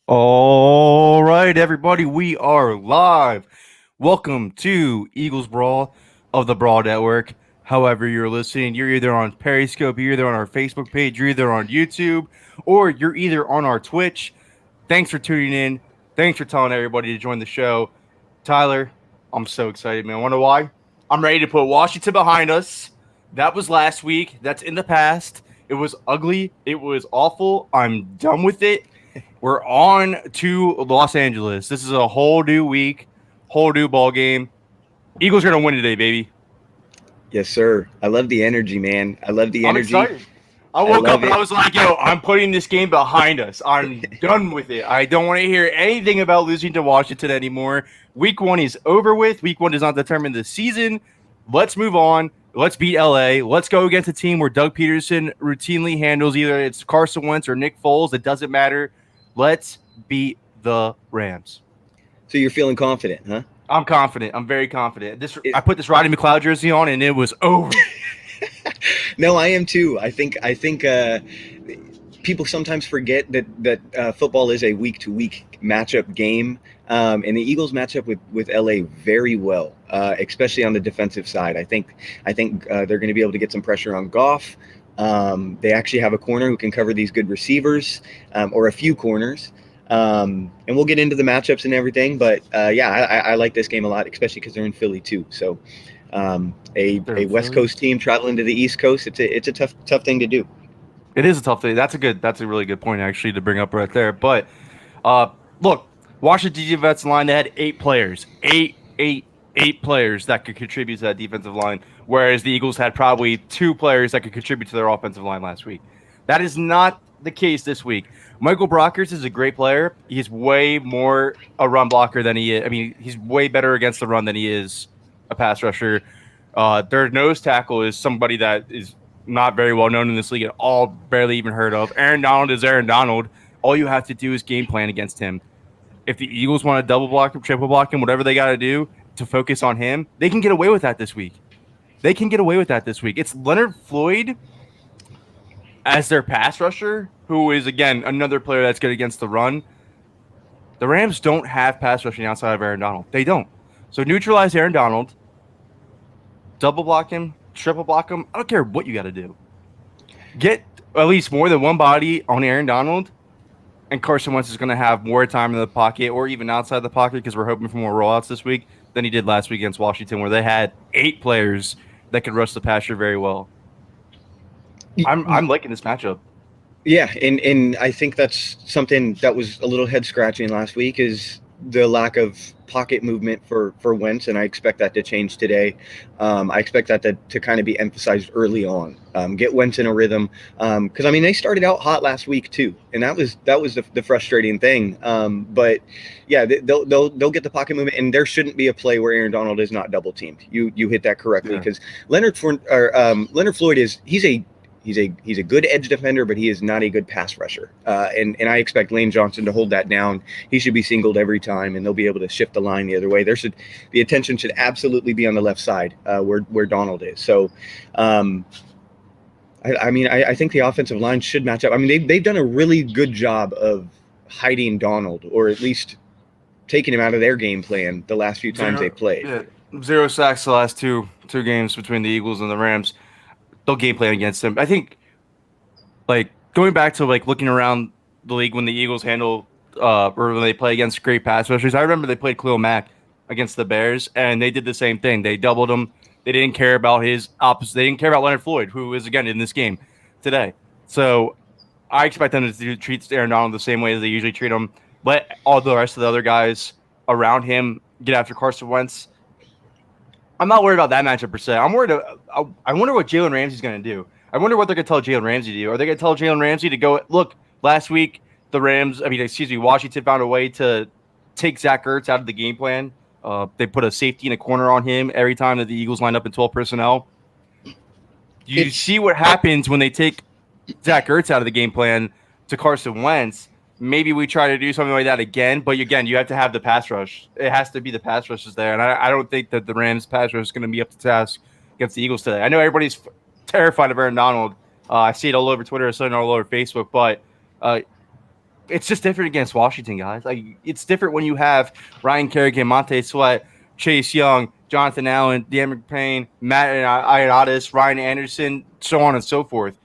All right, everybody, we are live. Welcome to Eagles Brawl of the Brawl Network. However, you're listening, you're either on Periscope, you're either on our Facebook page, you're either on YouTube, or you're either on our Twitch. Thanks for tuning in. Thanks for telling everybody to join the show. Tyler, I'm so excited, man. Wonder why? I'm ready to put Washington behind us. That was last week. That's in the past. It was ugly. It was awful. I'm done with it. We're on to Los Angeles. This is a whole new week, whole new ball game. Eagles are gonna win today, baby. Yes, sir. I love the energy, man. I love the I'm energy. excited. I woke up and I was like, yo, I'm putting this game behind us. I'm done with it. I don't want to hear anything about losing to Washington anymore. Week 1 is over with. Week 1 does not determine the season. Let's move on. Let's beat LA. Let's go against a team where Doug Peterson routinely handles either it's Carson Wentz or Nick Foles. It doesn't matter. Let's beat the Rams. So you're feeling confident, huh? I'm confident. I'm very confident. I put this Rodney McLeod jersey on, and it was over. No, I am too. I think people sometimes forget that football is a week-to-week matchup game, and the Eagles match up with LA very well, especially on the defensive side. I think they're going to be able to get some pressure on Goff. They actually have a corner who can cover these good receivers, or a few corners. And we'll get into the matchups and everything, but I like this game a lot, especially because they're in Philly too. So a West Coast team traveling to the East Coast, it's a tough thing to do. It is a tough thing. That's a really good point actually to bring up right there. But look, Washington defensive line, they had 8 players, eight players that could contribute to that defensive line, whereas the Eagles had probably 2 players that could contribute to their offensive line last week. That is not the case this week. Michael Brockers is a great player. He's way more a run blocker than he is. I mean, he's way better against the run than he is a pass rusher. Their nose tackle is somebody that is not very well known in this league at all, barely even heard of. Aaron Donald is Aaron Donald. All you have to do is game plan against him. If the Eagles want to double block him, triple block him, whatever they got to do to focus on him, they can get away with that this week. It's Leonard Floyd as their pass rusher, who is, again, another player that's good against the run. The Rams don't have pass rushing outside of Aaron Donald. They don't. So neutralize Aaron Donald, double block him, triple block him. I don't care what you got to do. Get at least more than one body on Aaron Donald, and Carson Wentz is going to have more time in the pocket or even outside the pocket because we're hoping for more rollouts this week than he did last week against Washington, where they had 8 players that could rush the passer very well. I'm liking this matchup. Yeah, and I think that's something that was a little head scratching last week is the lack of pocket movement for Wentz, and I expect that to change today. I expect that to kind of be emphasized early on. Get Wentz in a rhythm, because I mean they started out hot last week too, and that was the frustrating thing. But yeah, they'll get the pocket movement, and there shouldn't be a play where Aaron Donald is not double teamed. You hit that correctly because Leonard Floyd he's a good edge defender, but he is not a good pass rusher. And I expect Lane Johnson to hold that down. He should be singled every time, and they'll be able to shift the line the other way. The attention should absolutely be on the left side where Donald is. So, I think the offensive line should match up. I mean, they've done a really good job of hiding Donald, or at least taking him out of their game plan the last few times they played. Yeah, 0 sacks the last two games between the Eagles and the Rams. They'll game plan against them. I think, like, going back to, like, looking around the league when the Eagles handle or when they play against great pass rushers, I remember they played Khalil Mack against the Bears, and they did the same thing. They doubled him. They didn't care about his opposite. They didn't care about Leonard Floyd, who is, again, in this game today. So I expect them to treat Aaron Donald the same way as they usually treat him. Let all the rest of the other guys around him get after Carson Wentz. I'm not worried about that matchup per se. I'm worried. I wonder what Jalen Ramsey's going to do. I wonder what they're going to tell Jalen Ramsey to do. Are they going to tell Jalen Ramsey to go, look, last week, Washington found a way to take Zach Ertz out of the game plan. They put a safety in a corner on him every time that the Eagles lined up in 12 personnel. You see what happens when they take Zach Ertz out of the game plan to Carson Wentz. Maybe we try to do something like that again, but again, you have to have the pass rush. It has to be the pass rushes there, and I don't think that the Rams pass rush is going to be up to task against the Eagles today. I know everybody's terrified of Aaron Donald. I see it all over Twitter, I see it all over Facebook, but it's just different against Washington, guys. Like, it's different when you have Ryan Kerrigan, Monte Sweat, Chase Young, Jonathan Allen, Dan McPain, Matt Ioannidis, Ryan Anderson, so on and so forth.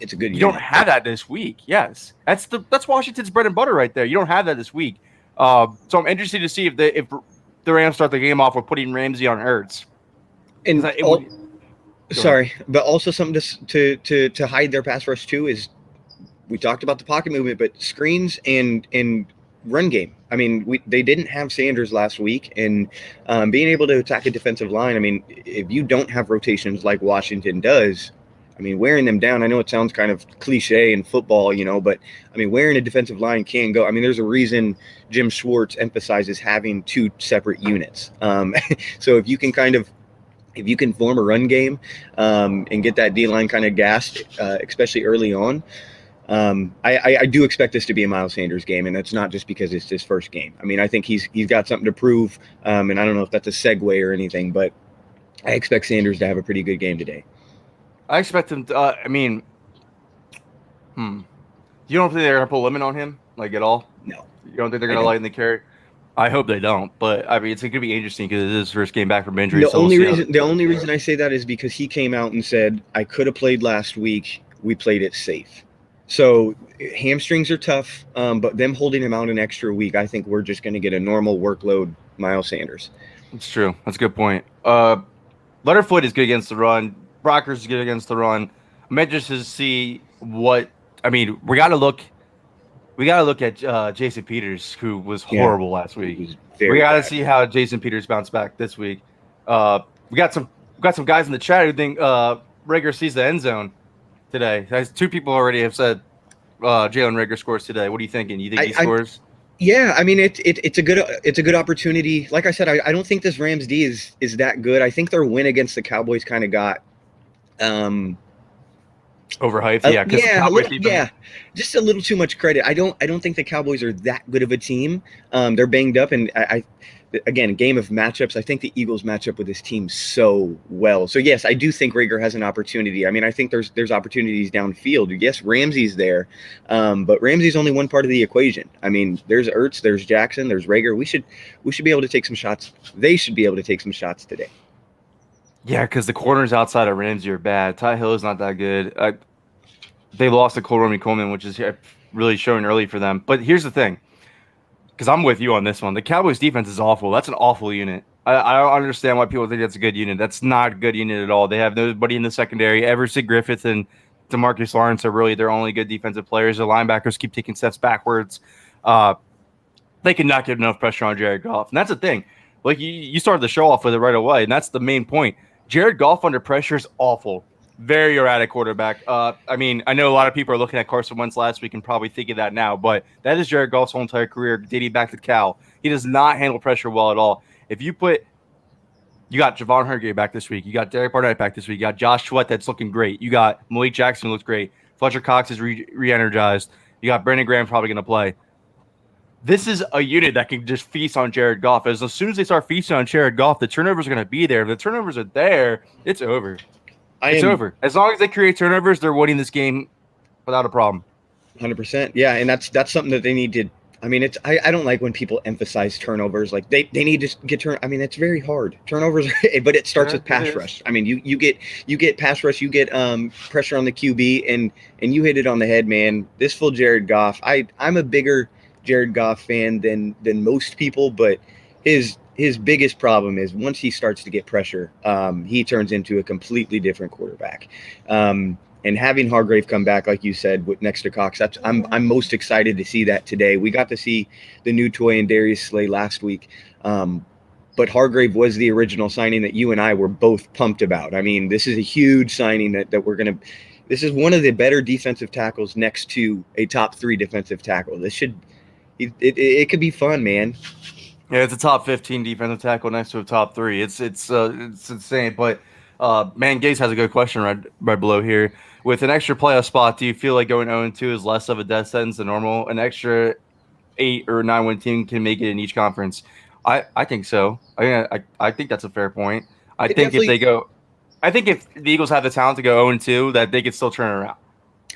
It's a good You unit. don't have that this week. Yes, that's Washington's bread and butter right there. You don't have that this week. So I'm interested to see if the Rams start the game off with putting Ramsey on Ertz. And Sorry, but also something to hide their pass rush too is, we talked about the pocket movement, but screens and run game. I mean, they didn't have Sanders last week, and being able to attack a defensive line. I mean, if you don't have rotations like Washington does, I mean, wearing them down, I know it sounds kind of cliche in football, but I mean, wearing a defensive line can go. I mean, there's a reason Jim Schwartz emphasizes having two separate units. So if you can form a run game and get that D line kind of gassed, especially early on, I do expect this to be a Miles Sanders game, and that's not just because it's his first game. I mean, I think he's got something to prove, and I don't know if that's a segue or anything, but I expect Sanders to have a pretty good game today. I expect him to. You don't think they're gonna put a limit on him, like, at all? No. You don't think they're gonna lighten the carry? I hope they don't, but I mean, it's gonna be interesting because it is his first game back from injury. The only reason I say that is because he came out and said, I could have played last week. We played it safe. So hamstrings are tough, but them holding him out an extra week, I think we're just going to get a normal workload Miles Sanders. That's true. That's a good point. Letterfoot is good against the run. Brockers is good against the run. I'm interested to see what. I mean, we got to look at Jason Peters, who was horrible last week. We got to see how Jason Peters bounced back this week. We got some guys in the chat who think Rager sees the end zone today. Two people already have said Jalen Rager scores today. What are you thinking? You think he scores? Yeah, I mean it's a good opportunity. Like I said, I don't think this Rams D is that good. I think their win against the Cowboys kind of got overhyped. Just a little too much credit. I don't think the Cowboys are that good of a team. They're banged up, and again, game of matchups, I think the Eagles match up with this team so well. So yes, I do think Rager has an opportunity. I mean, I think there's opportunities downfield. Yes, Ramsey's there, but Ramsey's only one part of the equation. I mean, there's Ertz, there's Jackson, there's Rager. We should be able to take some shots. They should be able to take some shots today. Yeah, because the corners outside of Ramsey are bad. Ty Hill is not that good. They lost to Cole Coleman, which is really showing early for them. But here's the thing, because I'm with you on this one. The Cowboys defense is awful. That's an awful unit. I don't understand why people think that's a good unit. That's not a good unit at all. They have nobody in the secondary. Everson Griffith and DeMarcus Lawrence are really their only good defensive players. The linebackers keep taking steps backwards. They cannot get enough pressure on Jared Goff. And that's the thing. Like, you started the show off with it right away, and that's the main point. Jared Goff under pressure is awful. Very erratic quarterback. I mean, I know a lot of people are looking at Carson Wentz last week and probably thinking that now, but that is Jared Goff's whole entire career dating back to Cal. He does not handle pressure well at all. If you got Javon Hargrave back this week, you got Derek Barnett back this week, you got Josh Sweat that's looking great, you got Malik Jackson who looks great, Fletcher Cox is re-energized, you got Brandon Graham probably going to play. This is a unit that can just feast on Jared Goff. As soon as they start feasting on Jared Goff, the turnovers are going to be there. If the turnovers are there, it's over. It's over. As long as they create turnovers, they're winning this game without a problem. 100%. Yeah, and that's something that they need to. I mean, I don't like when people emphasize turnovers. Like they need to get I mean, it's very hard. Turnovers, but it starts with pass rush. I mean, you get pass rush, you get pressure on the QB, and you hit it on the head, man. This full Jared Goff. I'm a bigger Jared Goff fan than most people, but his biggest problem is once he starts to get pressure, he turns into a completely different quarterback. And having Hargrave come back, like you said, next to Cox, I'm most excited to see that today. We got to see the new toy in Darius Slay last week, but Hargrave was the original signing that you and I were both pumped about. I mean, this is a huge signing that we're going to. This is one of the better defensive tackles next to a top 3 defensive tackle. This should. It could be fun, man. Yeah, it's a top 15 defensive tackle next to a top 3. It's insane. But man, Gaze has a good question right below here. With an extra playoff spot, do you feel like going 0-2 is less of a death sentence than normal? An extra 8 or 9 win team can make it in each conference. I think so. I think that's a fair point. I think if the Eagles have the talent to go 0-2, that they could still turn it around.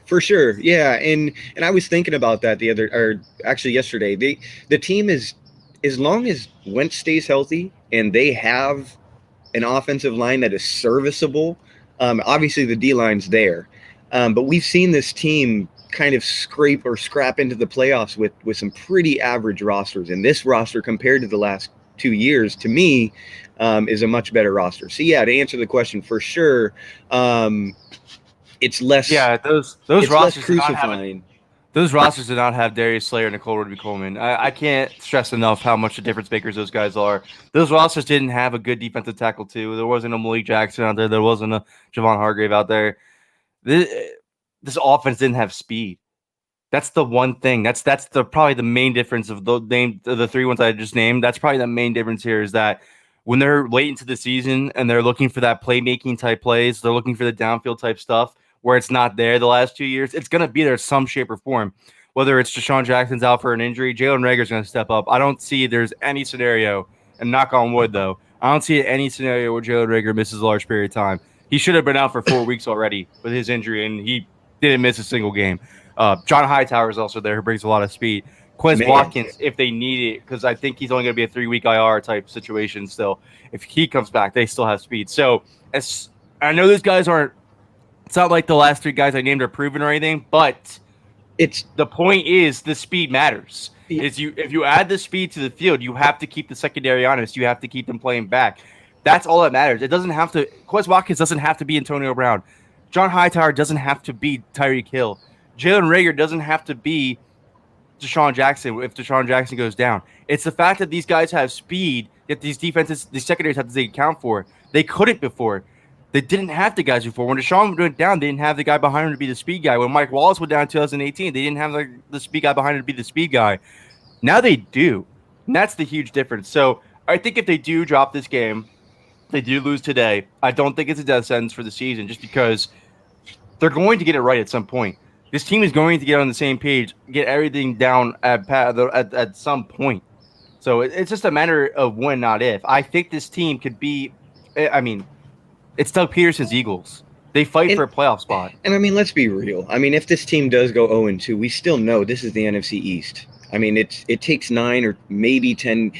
For sure, yeah, and I was thinking about that yesterday. The team is, as long as Wentz stays healthy and they have an offensive line that is serviceable. Obviously, the D line's there, but we've seen this team kind of scrap into the playoffs with some pretty average rosters. And this roster, compared to the last 2 years, to me, is a much better roster. So yeah, to answer the question, for sure, it's less. Yeah, those It's less rosters did not have crucifying. those rosters did not have Darius Slayer and Nicole Ruby Coleman. I can't stress enough how much the difference makers those guys are. Those rosters didn't have a good defensive tackle too. There wasn't a Malik Jackson out there. There wasn't a Javon Hargrave out there. This offense didn't have speed. That's the one thing. That's probably the main difference of the three ones I just named. That's probably the main difference here is that when they're late into the season and they're looking for that playmaking type plays, they're looking for the downfield type stuff where it's not there the last 2 years. It's going to be there some shape or form. Whether it's Deshaun Jackson's out for an injury, Jalen Reagor's going to step up. I don't see there's any scenario, and knock on wood though, I don't see any scenario where Jalen Reagor misses a large period of time. He should have been out for 4 weeks already with his injury, and he didn't miss a single game. John Hightower is also there, who brings a lot of speed. Quez Watkins, if they need it, because I think he's only going to be a 3-week IR type situation still. If he comes back, they still have speed. So I know these guys aren't. It's not like the last 3 guys I named are proven or anything, but the point is the speed matters. If you add the speed to the field, you have to keep the secondary honest. You have to keep them playing back. That's all that matters. It doesn't have to. Quez Watkins doesn't have to be Antonio Brown. John Hightower doesn't have to be Tyreek Hill. Jalen Reagor doesn't have to be Deshaun Jackson if Deshaun Jackson goes down. It's the fact that these guys have speed that these secondaries have to take account for. They couldn't before. They didn't have the guys before. When Deshaun went down, they didn't have the guy behind him to be the speed guy. When Mike Wallace went down in 2018, they didn't have the speed guy behind him to be the speed guy. Now they do. And that's the huge difference. So I think if they do drop this game, they do lose today, I don't think it's a death sentence for the season just because they're going to get it right at some point. This team is going to get on the same page, get everything down at some point. So it's just a matter of when, not if. I think this team could be – I mean, it's Doug Peterson's Eagles. They fight for a playoff spot. And, I mean, let's be real. I mean, if this team does go 0-2, we still know this is the NFC East. I mean, it takes 9 or maybe 10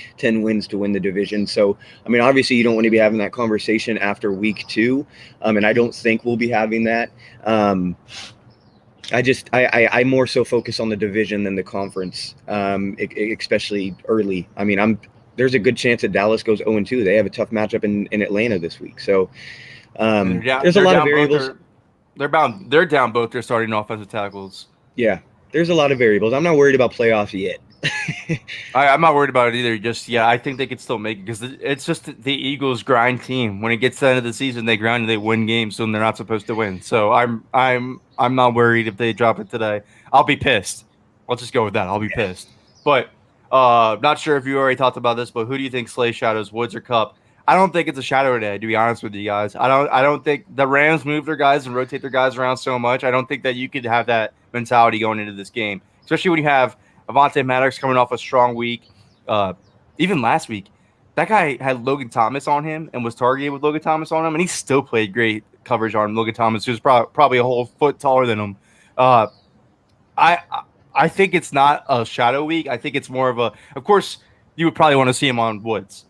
wins to win the division. So, I mean, obviously you don't want to be having that conversation after week 2, and I don't think we'll be having that. I more so focus on the division than the conference, especially early. I mean, there's a good chance that Dallas goes 0-2. They have a tough matchup in Atlanta this week. So there's a lot of variables. They're down both their starting offensive tackles. Yeah, there's a lot of variables. I'm not worried about playoffs yet. I'm not worried about it either. I think they could still make it because it's just the Eagles grind team. When it gets to the end of the season, they grind and they win games, so they're not supposed to win. So I'm not worried if they drop it today. I'll be pissed. I'll just go with that. I'll be pissed. But not sure if you already talked about this, but who do you think Slay shadows, Woods or Cup? I don't think it's a shadow today, to be honest with you guys. I don't think the Rams move their guys and rotate their guys around so much. I don't think that you could have that mentality going into this game, especially when you have Avonte Maddox coming off a strong week. Even last week, that guy had Logan Thomas on him and was targeted with Logan Thomas on him, and he still played great coverage on Logan Thomas, who's probably a whole foot taller than him. I think it's not a shadow week. I think it's more of of course, you would probably want to see him on Woods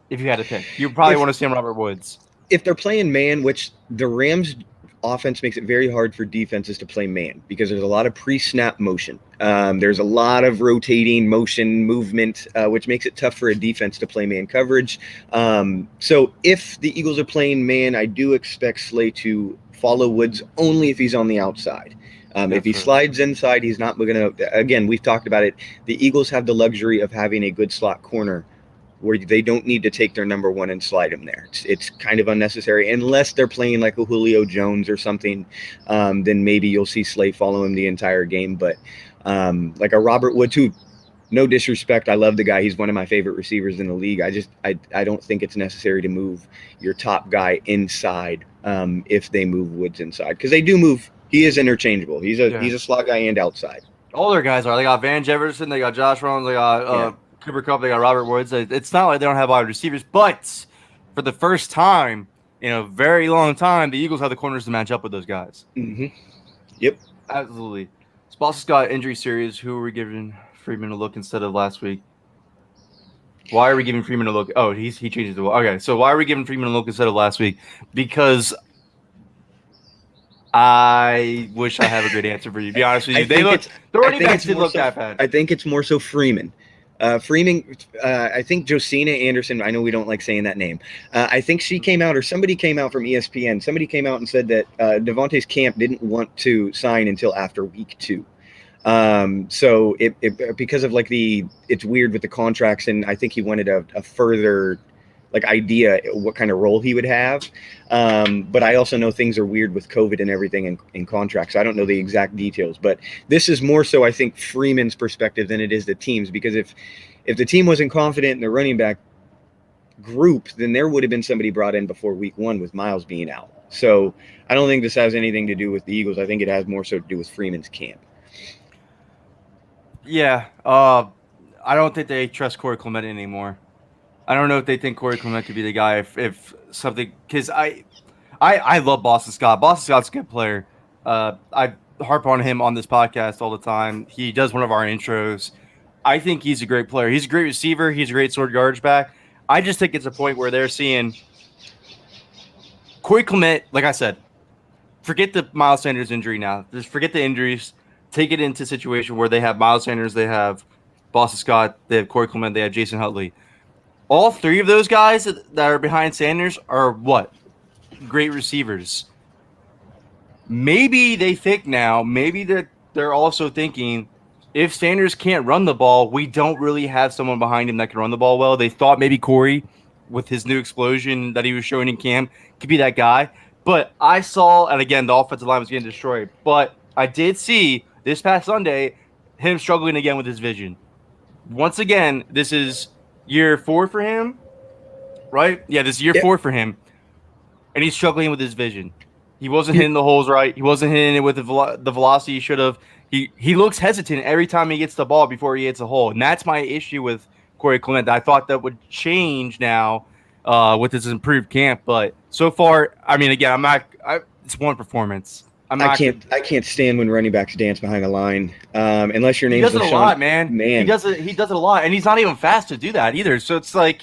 if you had to pick. You would probably want to see him Robert Woods. If they're playing man, which the Rams offense makes it very hard for defenses to play man because there's a lot of pre-snap motion. There's a lot of rotating motion movement, which makes it tough for a defense to play man coverage. So if the Eagles are playing man, I do expect Slay to follow Woods only if he's on the outside. If he slides inside, he's not going to – again, we've talked about it. The Eagles have the luxury of having a good slot corner where they don't need to take their number 1 and slide him there. It's kind of unnecessary. Unless they're playing like a Julio Jones or something, then maybe you'll see Slay follow him the entire game. But like a Robert Woods, who, no disrespect, I love the guy. He's one of my favorite receivers in the league. I don't think it's necessary to move your top guy inside if they move Woods inside. Because they do move. He is interchangeable. He's a slot guy and outside. All their guys are. They got Van Jefferson. They got Josh Rollins. They got Cooper Kupp, they got Robert Woods. It's not like they don't have wide receivers, but for the first time in a very long time, the Eagles have the corners to match up with those guys. Mm-hmm. Yep. Absolutely. Boston Scott injury series. Who are we giving Freeman a look instead of last week? Why are we giving Freeman a look? Oh, he changes the okay. So why are we giving Freeman a look instead of last week? Because I wish I have a good answer for you. To be honest with you, the running backs didn't look that bad. I think it's more so Freeman. Freeman, I think Josina Anderson, I know we don't like saying that name. I think she came out, or somebody came out from ESPN. Somebody came out and said that Devontae's camp didn't want to sign until after week 2. So it because of it's weird with the contracts, and I think he wanted a further idea what kind of role he would have. But I also know things are weird with COVID and everything in contracts. I don't know the exact details, but this is more so, I think, Freeman's perspective than it is the team's, because if the team wasn't confident in the running back group, then there would have been somebody brought in before week 1 with Miles being out. So I don't think this has anything to do with the Eagles. I think it has more so to do with Freeman's camp. Yeah. I don't think they trust Corey Clement anymore. I don't know if they think Corey Clement could be the guy if something, because I love Boston Scott. Boston Scott's a good player. I harp on him on this podcast all the time. He does one of our intros. I think he's a great player. He's a great receiver. He's a great sword garbage back. I just think it's a point where they're seeing Corey Clement, like I said, forget the Miles Sanders injury now. Just forget the injuries. Take it into a situation where they have Miles Sanders, they have Boston Scott, they have Corey Clement, they have Jason Hutley. All 3 of those guys that are behind Sanders are what? Great receivers. Maybe they think now, maybe they're also thinking, if Sanders can't run the ball, we don't really have someone behind him that can run the ball well. They thought maybe Corey, with his new explosion that he was showing in camp, could be that guy. But I saw, and again, the offensive line was getting destroyed, but I did see this past Sunday him struggling again with his vision. Once again, this is year 4 for him, right? Yeah, this is year 4 for him, and he's struggling with his vision. He wasn't hitting the holes right. He wasn't hitting it with the velocity he should have. He looks hesitant every time he gets the ball before he hits a hole, and that's my issue with Corey Clement. I thought that would change now with his improved camp, but so far, I mean, again, it's one performance. I can't stand when running backs dance behind a line, unless your name's LaShawn. He does it a lot, man. He does it a lot, and he's not even fast to do that either. So it's like,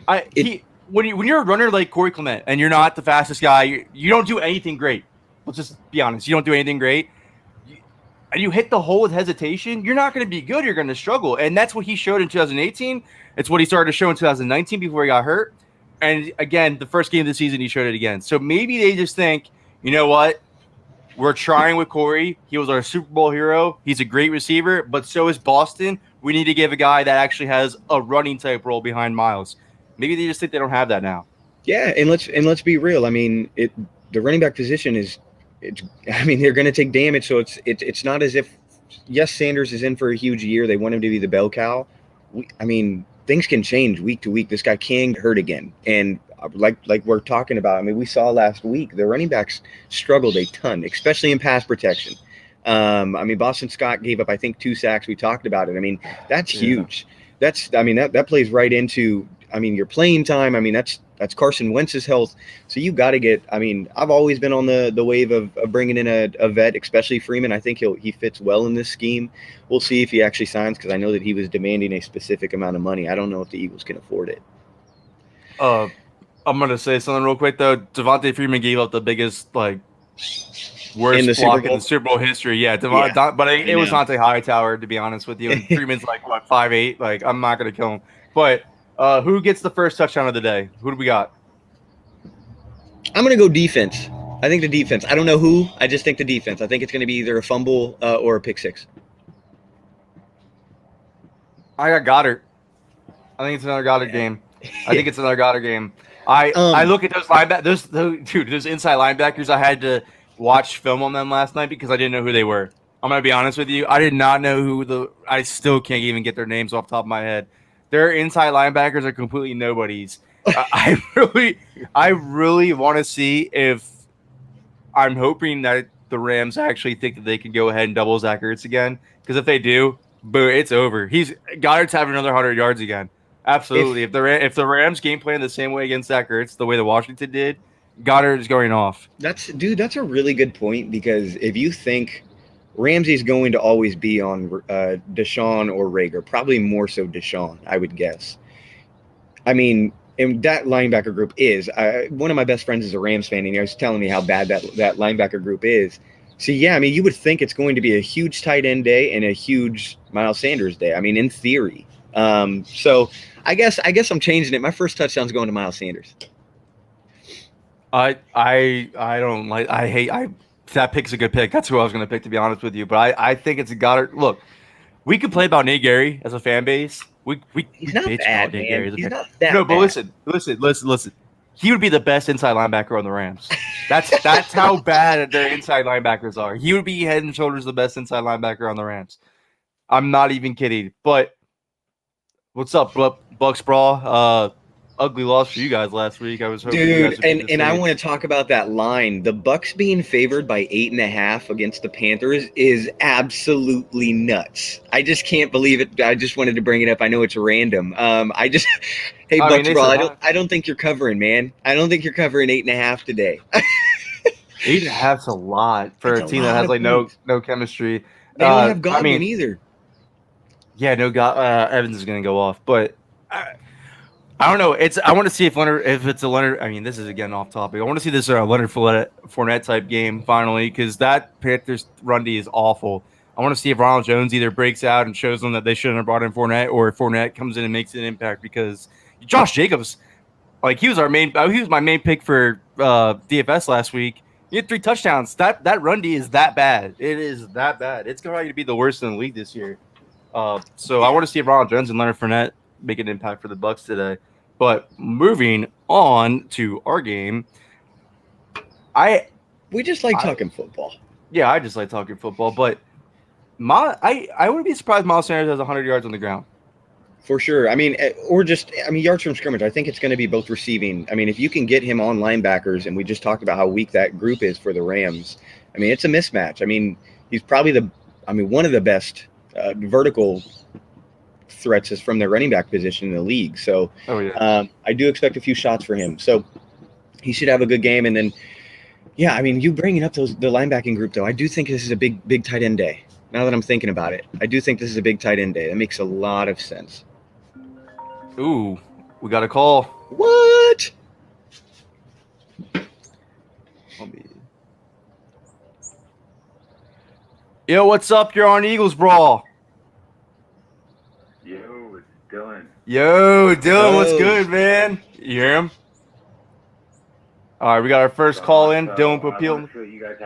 when you're a runner like Corey Clement and you're not the fastest guy, you don't do anything great. Let's just be honest. You don't do anything great, and you hit the hole with hesitation, you're not going to be good. You're going to struggle, and that's what he showed in 2018. It's what he started to show in 2019 before he got hurt. And again, the first game of the season, he showed it again. So maybe they just think, you know what? We're trying with Corey. He was our Super Bowl hero. He's a great receiver, but so is Boston. We need to give a guy that actually has a running type role behind Miles. Maybe they just think they don't have that now. Yeah, and let's be real. I mean, the running back position they're going to take damage, so it's not as if, yes, Sanders is in for a huge year. They want him to be the bell cow. Things can change week to week. This guy can get hurt again, and like we're talking about, I mean, we saw last week the running backs struggled a ton, especially in pass protection. Boston Scott gave up, I think, 2 sacks. We talked about it. I mean, that's huge. That plays right into, your playing time. That's Carson Wentz's health. So you got to get, I've always been on the wave of bringing in a vet, especially Freeman. I think he fits well in this scheme. We'll see if he actually signs, because I know that he was demanding a specific amount of money. I don't know if the Eagles can afford it. I'm going to say something real quick, though. Devontae Freeman gave up the biggest, worst block in the Super Bowl history. Yeah, but it was Dante Hightower, to be honest with you. And Freeman's 5'8". I'm not going to kill him. But who gets the first touchdown of the day? Who do we got? I'm going to go defense. I think the defense. I don't know who. I just think the defense. I think it's going to be either a fumble or a pick six. I got Goddard. I think it's another Goddard game. I look at those linebackers, those inside linebackers. I had to watch film on them last night because I didn't know who they were. I'm going to be honest with you. I did not know I still can't even get their names off the top of my head. Their inside linebackers are completely nobodies. I really want to see if I'm hoping that the Rams actually think that they can go ahead and double Zach Ertz again. Because if they do, boo, it's over. Goddard's having another 100 yards again. Absolutely. If the Rams game plan the same way against Zach Ertz, the way the Washington did, Goddard is going off. That's a really good point, because if you think Ramsey's going to always be on Deshaun or Rager, probably more so Deshaun, I would guess. I mean, and that linebacker group is one of my best friends is a Rams fan, and he was telling me how bad that linebacker group is. So yeah, I mean, you would think it's going to be a huge tight end day and a huge Miles Sanders day. I mean, in theory. So I guess I'm changing it. My first touchdown's going to Miles Sanders. I don't like. I hate. That pick's a good pick. That's who I was going to pick, to be honest with you. But I think it's a Goddard. Look, we could play about Nate Gary as a fan base. He's not bitch bad, about Nate man. Gary as a He's fan. not that No, but bad. listen. He would be the best inside linebacker on the Rams. That's how bad their inside linebackers are. He would be head and shoulders the best inside linebacker on the Rams. I'm not even kidding. But what's up, Bucks Brawl? Ugly loss for you guys last week. I was hoping you guys Dude, would and I want to talk about that line. The Bucks being favored by 8.5 against the Panthers is absolutely nuts. I just can't believe it. I just wanted to bring it up. I know it's random. Hey, Bucks Brawl, I don't think you're covering, man. I don't think you're covering 8.5 today. 8.5's a lot for a team that has like no chemistry. They don't have Godwin either. Yeah, no, Evans is going to go off, but I don't know. I want to see if it's a Leonard. I mean, this is again off topic. I want to see this Leonard Fournette type game finally, because that Panthers run D is awful. I want to see if Ronald Jones either breaks out and shows them that they shouldn't have brought in Fournette, or if Fournette comes in and makes an impact, because Josh Jacobs, like he was my main pick for DFS last week. He had 3 touchdowns. That run D is that bad. It is that bad. It's going to be the worst in the league this year. So I want to see if Ronald Jones and Leonard Fournette make an impact for the Bucks today. But moving on to our game, we just like talking football. Yeah, I just like talking football. But I wouldn't be surprised Miles Sanders has 100 yards on the ground. For sure. I mean, yards from scrimmage. I think it's going to be both receiving. I mean, if you can get him on linebackers, and we just talked about how weak that group is for the Rams. I mean, it's a mismatch. I mean, he's probably one of the best vertical threats is from the running back position in the league. So I do expect a few shots for him. So he should have a good game. And then, yeah, I mean, you bringing up the linebacking group, though, I do think this is a big tight end day. Now that I'm thinking about it, I do think this is a big tight end day. That makes a lot of sense. Ooh, we got a call. What? Yo, what's up? You're on Eagles Brawl. Yo, it's Dylan. Yo, Dylan, what's good, man? You hear him? All right, we got our first call in. Dylan Papil. I want to see what you guys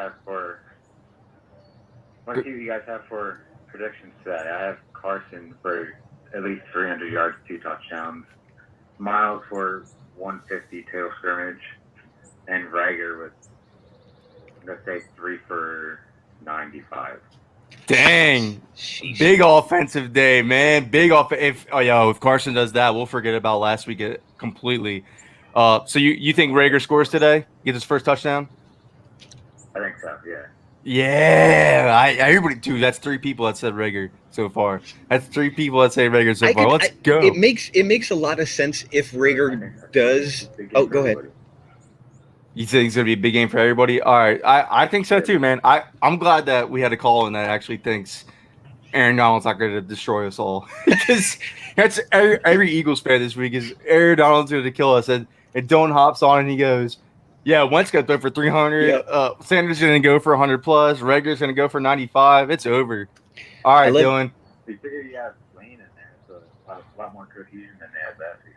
have for predictions today. I have Carson for at least 300 yards, 2 touchdowns. Miles for 150 total scrimmage, and Rager with, let's say, 3 for 95. Dang, big offensive day, man. If Carson does that, we'll forget about last week completely. So you think Rager scores today? Gets his first touchdown? I think so. Yeah. Yeah, everybody, dude. That's 3 people that said Rager so far. That's 3 people that say Rager so far. Let's go. It makes a lot of sense if Rager does. Oh, go ahead. You think it's gonna be a big game for everybody? All right, I think so too, man. I'm glad that we had a call and that actually thinks Aaron Donald's not going to destroy us all, because that's every Eagles fan this week is Aaron Donald's going to kill us, and Dylan hops on and he goes, yeah, Wentz going to throw for 300. Yep. Sanders going to go for 100 plus. Rager's going to go for 95. It's over. All right, Dylan. You figure you have Lane in there, so a lot more cohesion than they had last week.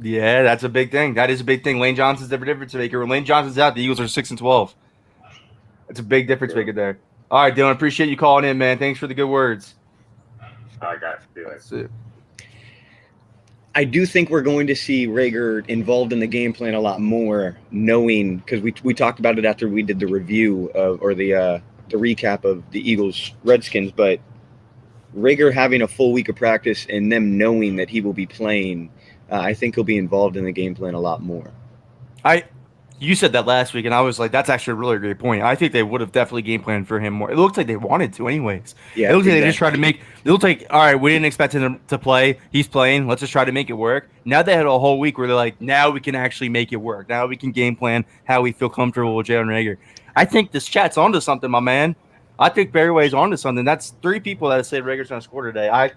Yeah, that's a big thing. That is a big thing. Lane Johnson's the difference maker. When Lane Johnson's out, the Eagles are 6-12. That's a big difference maker there. All right, Dylan, appreciate you calling in, man. Thanks for the good words. I got to do it. That's it. I do think we're going to see Rager involved in the game plan a lot more, knowing, because we talked about it after we did the review or the recap of the Eagles Redskins, but Rager having a full week of practice and them knowing that he will be playing. I think he'll be involved in the game plan a lot more. You said that last week, and I was like, that's actually a really great point. I think they would have definitely game planned for him more. It looked like they wanted to anyways. Yeah, it looked like they just tried to make – it looked like, all right, we didn't expect him to play. He's playing. Let's just try to make it work. Now they had a whole week where they're like, now we can actually make it work. Now we can game plan how we feel comfortable with Jalen Rager. I think this chat's onto something, my man. I think Barryway's onto something. That's 3 people that say Rager's going to score today.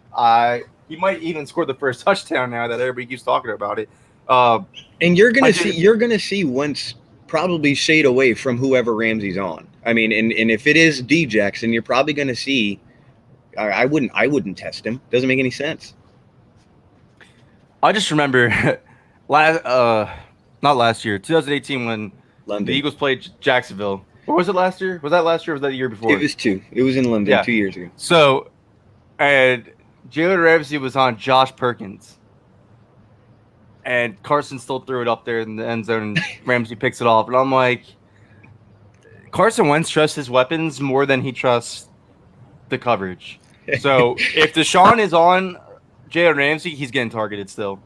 He might even score the first touchdown now that everybody keeps talking about it. And you're gonna see Wentz probably shade away from whoever Ramsey's on. I mean, and if it is D-Jax, then you're probably gonna see. I wouldn't test him. Doesn't make any sense. I just remember not last year, 2018 when London. the Eagles played Jacksonville. Or was it last year? Was that last year or was that the year before? It was 2. It was in London 2 years ago. So, and Jalen Ramsey was on Josh Perkins. And Carson still threw it up there in the end zone, and Ramsey picks it off. And I'm like, Carson Wentz trusts his weapons more than he trusts the coverage. So if Deshaun is on Jalen Ramsey, he's getting targeted still.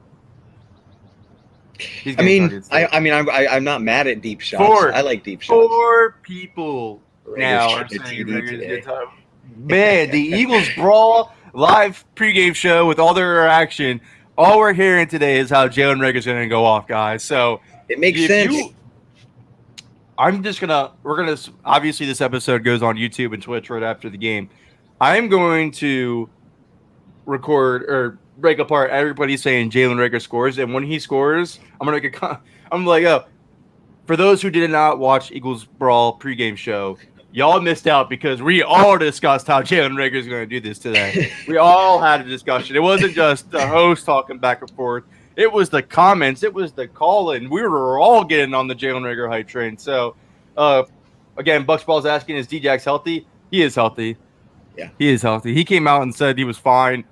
I'm not mad at deep shots. I like deep shots. 4 people now are saying Rager's good. Man, the Eagles Brawl live pregame show with all their interaction. All we're hearing today is how Jalen Rager's going to go off, guys. So it makes sense. We're going to, obviously this episode goes on YouTube and Twitch right after the game. I'm going to record or break apart everybody saying Jalen Rager scores. And when he scores, I'm going to for those who did not watch Eagles Brawl pregame show, y'all missed out because we all discussed how Jalen Rager is going to do this today. We all had a discussion. It wasn't just the host talking back and forth. It was the comments. It was the call-in. We were all getting on the Jalen Rager hype train. So, again, Bucks Ball's asking, is D-Jax healthy? He is healthy. Yeah. He is healthy. He came out and said he was fine.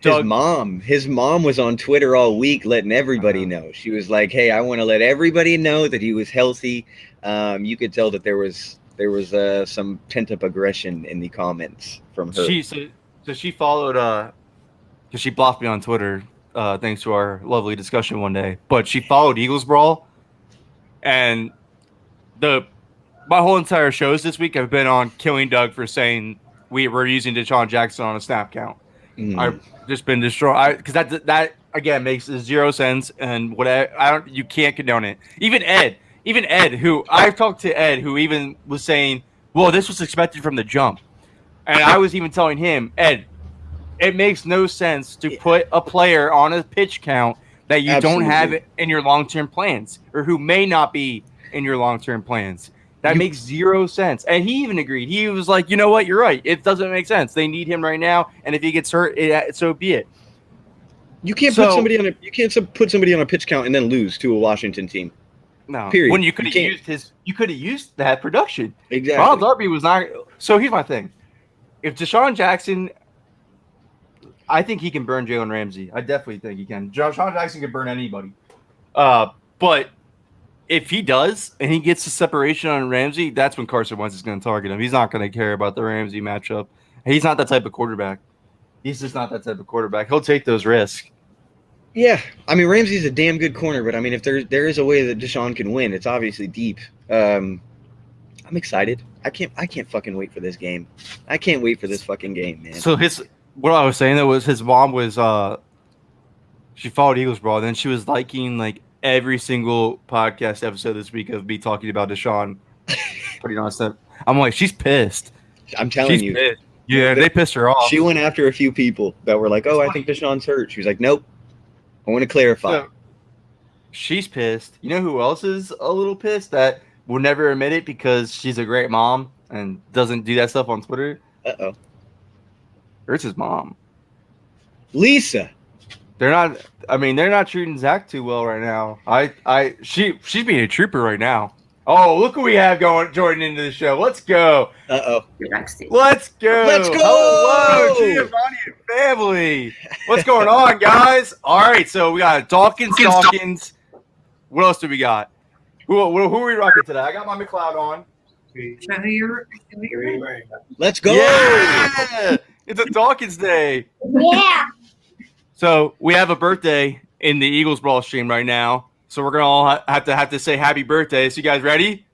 His mom was on Twitter all week letting everybody know. She was like, hey, I want to let everybody know that he was healthy. You could tell that there was some pent-up aggression in the comments from her. She followed because she blocked me on Twitter thanks to our lovely discussion one day. But she followed Eagles Brawl, and my whole entire shows this week have been on killing Doug for saying we're using Deshaun Jackson on a snap count. I've just been destroyed because that again makes 0 sense, and you can't condone it. Even Ed, who I've talked to Ed, who even was saying, well, this was expected from the jump. And I was even telling him, Ed, it makes no sense to put a player on a pitch count that you don't have in your long-term plans or who may not be in your long-term plans. That makes 0 sense. And he even agreed. He was like, you know what? You're right. It doesn't make sense. They need him right now. And if he gets hurt, so be it. You can't put somebody on a pitch count and then lose to a Washington team. No. Period. When you could have used that production. Exactly. Ronald Darby was not. So here's my thing. If Deshaun Jackson, I think he can burn Jalen Ramsey. I definitely think he can. Deshaun Jackson can burn anybody. But if he does and he gets the separation on Ramsey, that's when Carson Wentz is going to target him. He's not going to care about the Ramsey matchup. He's not that type of quarterback. He's just not that type of quarterback. He'll take those risks. Yeah, I mean Ramsey's a damn good corner, but I mean if there is a way that Deshaun can win, it's obviously deep. I'm excited. I can't fucking wait for this game. I can't wait for this fucking game, man. So what I was saying though was his mom was she followed Eagles Brawl, then she was liking like every single podcast episode this week of me talking about Deshaun putting on stuff. I'm like, she's pissed. I'm telling you. Pissed. Yeah, they pissed her off. She went after a few people that were like, oh, I think Deshaun's hurt. She was like, nope. I want to clarify. So, she's pissed. You know who else is a little pissed that will never admit it because she's a great mom and doesn't do that stuff on Twitter? Uh-oh. Ertz's mom. Lisa. They're not treating Zach too well right now. She's being a trooper right now. Oh, look who we have joining into the show. Let's go. Uh-oh. Let's go. Let's go. Hello, Giovanni and family. What's going on, guys? All right, so we got Dawkins. What else do we got? Who are we rocking today? I got my McLeod on. Let's go. Yeah. It's a Dawkins day. Yeah. So we have a birthday in the Eagles Brawl stream right now. So we're gonna all have to say happy birthday. So you guys ready?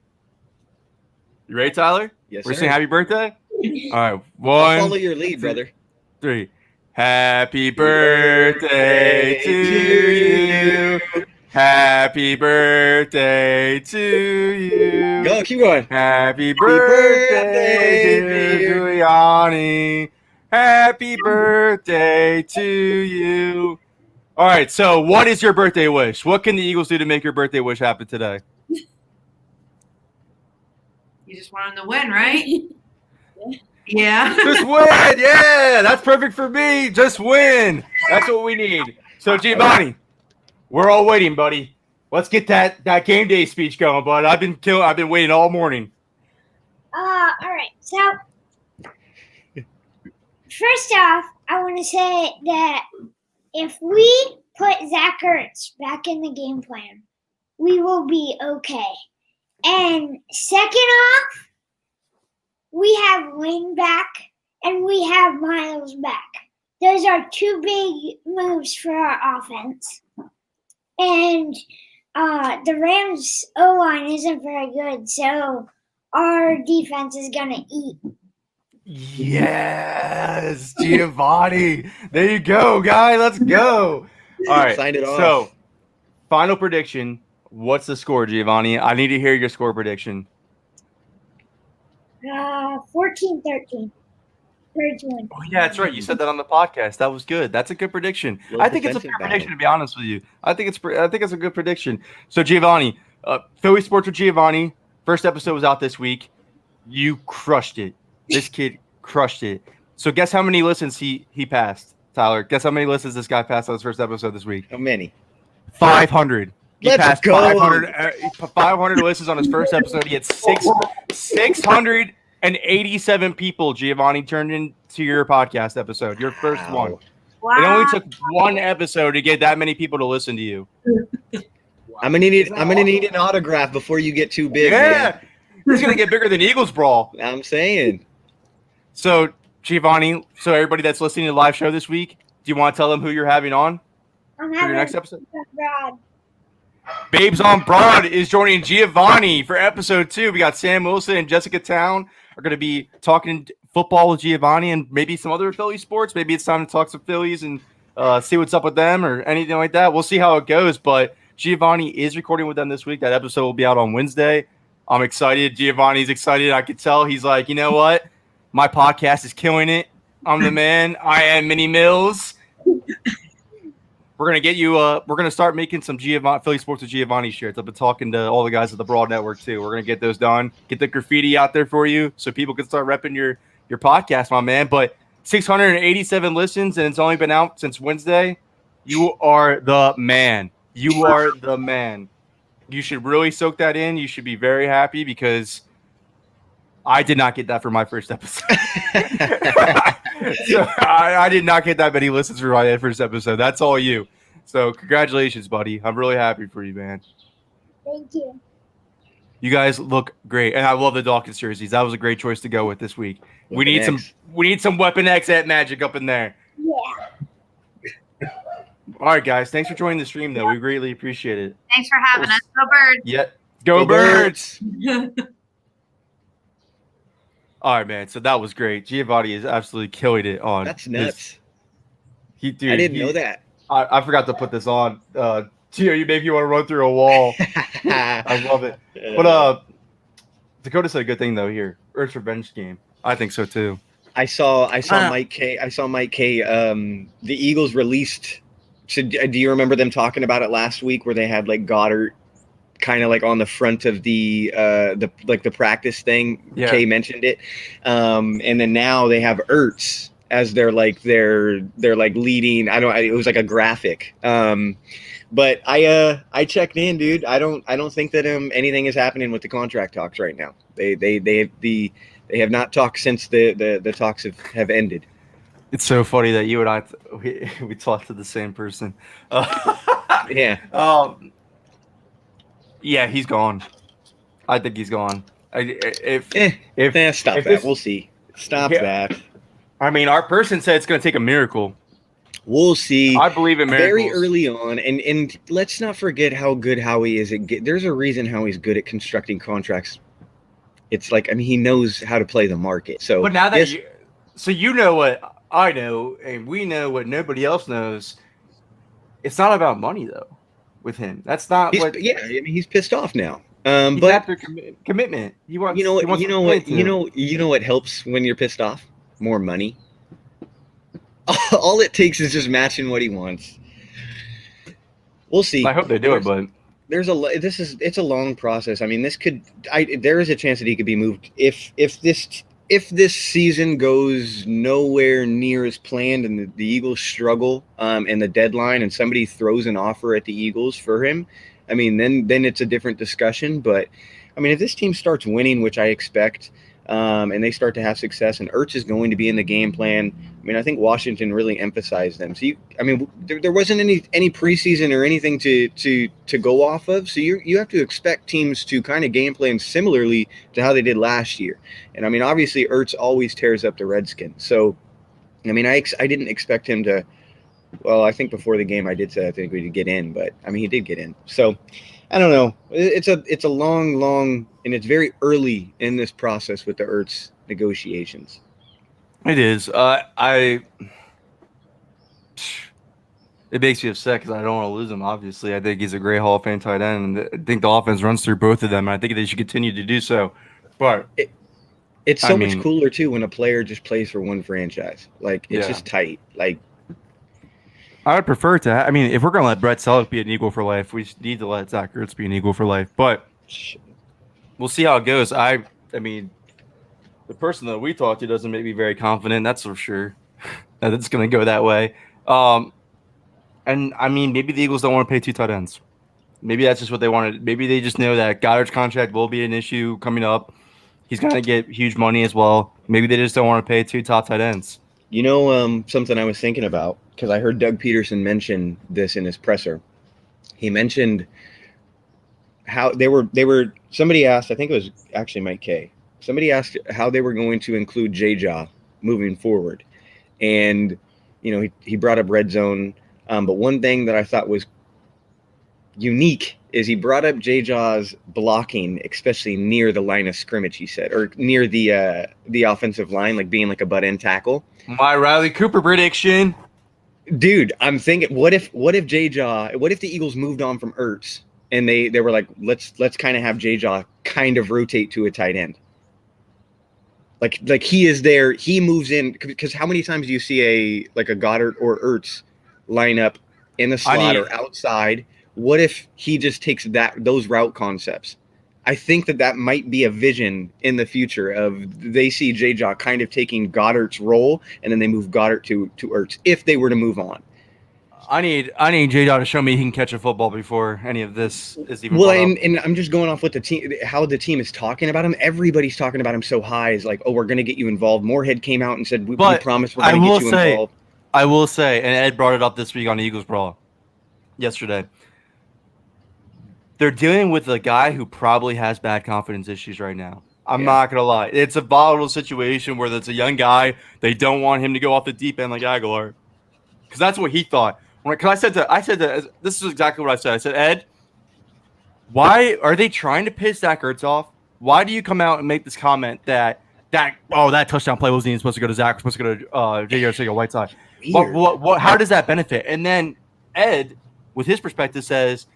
You ready, Tyler? Yes, We're sir. saying happy birthday? All right. I'll 1, follow your lead, brother. 3. Happy birthday to you. Happy birthday to you. Go, keep going. Happy birthday, birthday, dear Giuliani. Happy birthday to you. All right, so what is your birthday wish? What can the Eagles do to make your birthday wish happen today? You just want them to win, right? Yeah. Just win. Yeah, that's perfect for me. Just win. That's what we need. So, Giovanni, we're all waiting, buddy. Let's get that game day speech going, bud. I've been waiting all morning. All right. So, first off, I want to say that if we put Zach Ertz back in the game plan, we will be okay. And second off, we have Wayne back and we have Miles back. Those are two big moves for our offense. And the Rams' O-line isn't very good, so our defense is going to eat. Yes, Giovanni. There you go, guy. Let's go. All right. Sign it off. So, final prediction. What's the score, Giovanni? I need to hear your score prediction. 14-13. Birds win. Oh, yeah, that's right. You said that on the podcast. That was good. That's a good prediction. Little I think it's a defensive fair battle. prediction, to be honest with you. I think it's a good prediction. So, Giovanni, Philly Sports with Giovanni. First episode was out this week. You crushed it. This kid crushed it. So, guess how many listens he passed, Tyler? Guess how many listens this guy passed on his first episode this week? How many? 500. He Let's passed go. 500 listens on his first episode. He had 687 people, Giovanni, turned into your podcast episode, your first one. Wow. It only took one episode to get that many people to listen to you. I'm gonna need an autograph before you get too big. Yeah. He's going to get bigger than Eagles Brawl. Man. I'm saying. So, Giovanni, so everybody that's listening to the live show this week, do you want to tell them who you're having on I'm for your having next episode? Rod. Babes on Broad is joining Giovanni for episode 2. We got Sam Wilson and Jessica Town are going to be talking football with Giovanni and maybe some other Philly sports. Maybe it's time to talk some Phillies and see what's up with them or anything like that. We'll see how it goes. But Giovanni is recording with them this week. That episode will be out on Wednesday. I'm excited. Giovanni's excited. I could tell he's like, you know what? My podcast is killing it. I'm the man. I am Minnie Mills. We're gonna get you. We're gonna start making some Philly Sports with Giovanni shirts. I've been talking to all the guys at the Broad Network too. We're gonna get those done. Get the graffiti out there for you, so people can start repping your podcast, my man. But 687 listens, and it's only been out since Wednesday. You are the man. You are the man. You should really soak that in. You should be very happy because I did not get that for my first episode. So I did not get that many listens for my first episode. That's all you. So congratulations, buddy. I'm really happy for you, man. Thank you. You guys look great, and I love the Dawkins jerseys. That was a great choice to go with this week. We need some Weapon X at Magic up in there. Yeah. All right, guys. Thanks for joining the stream, though. We greatly appreciate it. Thanks for having us. Go Birds. Yeah, go Birds! All right, man. So that was great. Giovanni is absolutely killing it on. That's nuts. I I didn't know that. I forgot to put this on. Gio, maybe you want to run through a wall. I love it. But Dakota said a good thing though here. Earth's revenge game. I think so too. I saw Mike K. The Eagles released. So do you remember them talking about it last week where they had like Goddard kind of like on the front of the practice thing? Yeah. Kay mentioned it. And then now they have Ertz as their leading. It was like a graphic. But I checked in, dude. I don't think that anything is happening with the contract talks right now. They have not talked since the talks have ended. It's so funny that you and I we talked to the same person. Yeah. Yeah, he's gone. I think he's gone. Stop that. We'll see. Stop that. I mean, our person said it's going to take a miracle. We'll see. I believe in miracles. Very early on, and let's not forget how good Howie is at there's a reason Howie's good at constructing contracts. It's like, I mean, he knows how to play the market. So, but now that you know what I know, and we know what nobody else knows. It's not about money, though. with him. That's not what. Yeah, I mean, he's pissed off now. He's But after commitment. He wants. you know he what? wants You to know commit what? to. You know what helps when you're pissed off? More money. All it takes is just matching what he wants. We'll see. I hope they do it, but It's a long process. I mean, there is a chance that he could be moved if this season goes nowhere near as planned and the Eagles struggle in the deadline and somebody throws an offer at the Eagles for him. I mean, then it's a different discussion. But I mean, if this team starts winning, which I expect, and they start to have success, and Ertz is going to be in the game plan. I mean, I think Washington really emphasized them. So there wasn't any preseason or anything to go off of. So you have to expect teams to kind of game plan similarly to how they did last year. And I mean, obviously Ertz always tears up the Redskins. So I mean, I didn't expect him to. Well, I think before the game I did say I think we could get in, but I mean he did get in. So I don't know. It's a long, and it's very early in this process with the Ertz negotiations. it is. It makes me upset because I don't want to lose him. Obviously, I think he's a great Hall of Fame tight end, and I think the offense runs through both of them. And I think they should continue to do so. But it's so much cooler too when a player just plays for one franchise. Like it's just tight. Like I would prefer to. I mean, if we're gonna let Brett Selleck be an Eagle for life, we need to let Zach Ertz be an Eagle for life. But we'll see how it goes. I mean, the person that we talked to doesn't make me very confident. That's for sure. That it's gonna go that way. And I mean, maybe the Eagles don't want to pay 2 tight ends. Maybe that's just what they wanted. Maybe they just know that Goddard's contract will be an issue coming up. He's gonna get huge money as well. Maybe they just don't want to pay 2 top tight ends. You know, something I was thinking about, because I heard Doug Peterson mention this in his presser. He mentioned how they were. Somebody asked, I think it was actually Mike Kay. Somebody asked how they were going to include J-Jaw moving forward, and you know he brought up red zone. But one thing that I thought was unique is he brought up J-Jaw's blocking, especially near the line of scrimmage. He said, or near the offensive line, like being like a butt end tackle. My Riley Cooper prediction. Dude, I'm thinking, what if J-Jaw, what if the Eagles moved on from Ertz and they were like, let's kind of have J-Jaw kind of rotate to a tight end. Like he is there, he moves in, because how many times do you see a Goddard or Ertz line up in the slot or outside? What if he just takes those route concepts? I think that might be a vision in the future of they see J-Jaw kind of taking Goddard's role, and then they move Goddard to Ertz if they were to move on. I need J-Jaw to show me he can catch a football before any of this is even. Well, and I'm just going off what the team, how the team is talking about him. Everybody's talking about him so high. Is like, oh, we're going to get you involved. Moorhead came out and said we promise we're going to get you involved. I will say, and Ed brought it up this week on Eagles Brawl yesterday. They're dealing with a guy who probably has bad confidence issues right now. I'm not going to lie. It's a volatile situation where there's a young guy. They don't want him to go off the deep end like Aguilar. Because that's what he thought. Because I said that this is exactly what I said. I said, Ed, why are they trying to piss Zach Ertz off? Why do you come out and make this comment that touchdown play wasn't even supposed to go to Zach, was supposed to go to J.R. Whiteside? How does that benefit? And then Ed, with his perspective, says,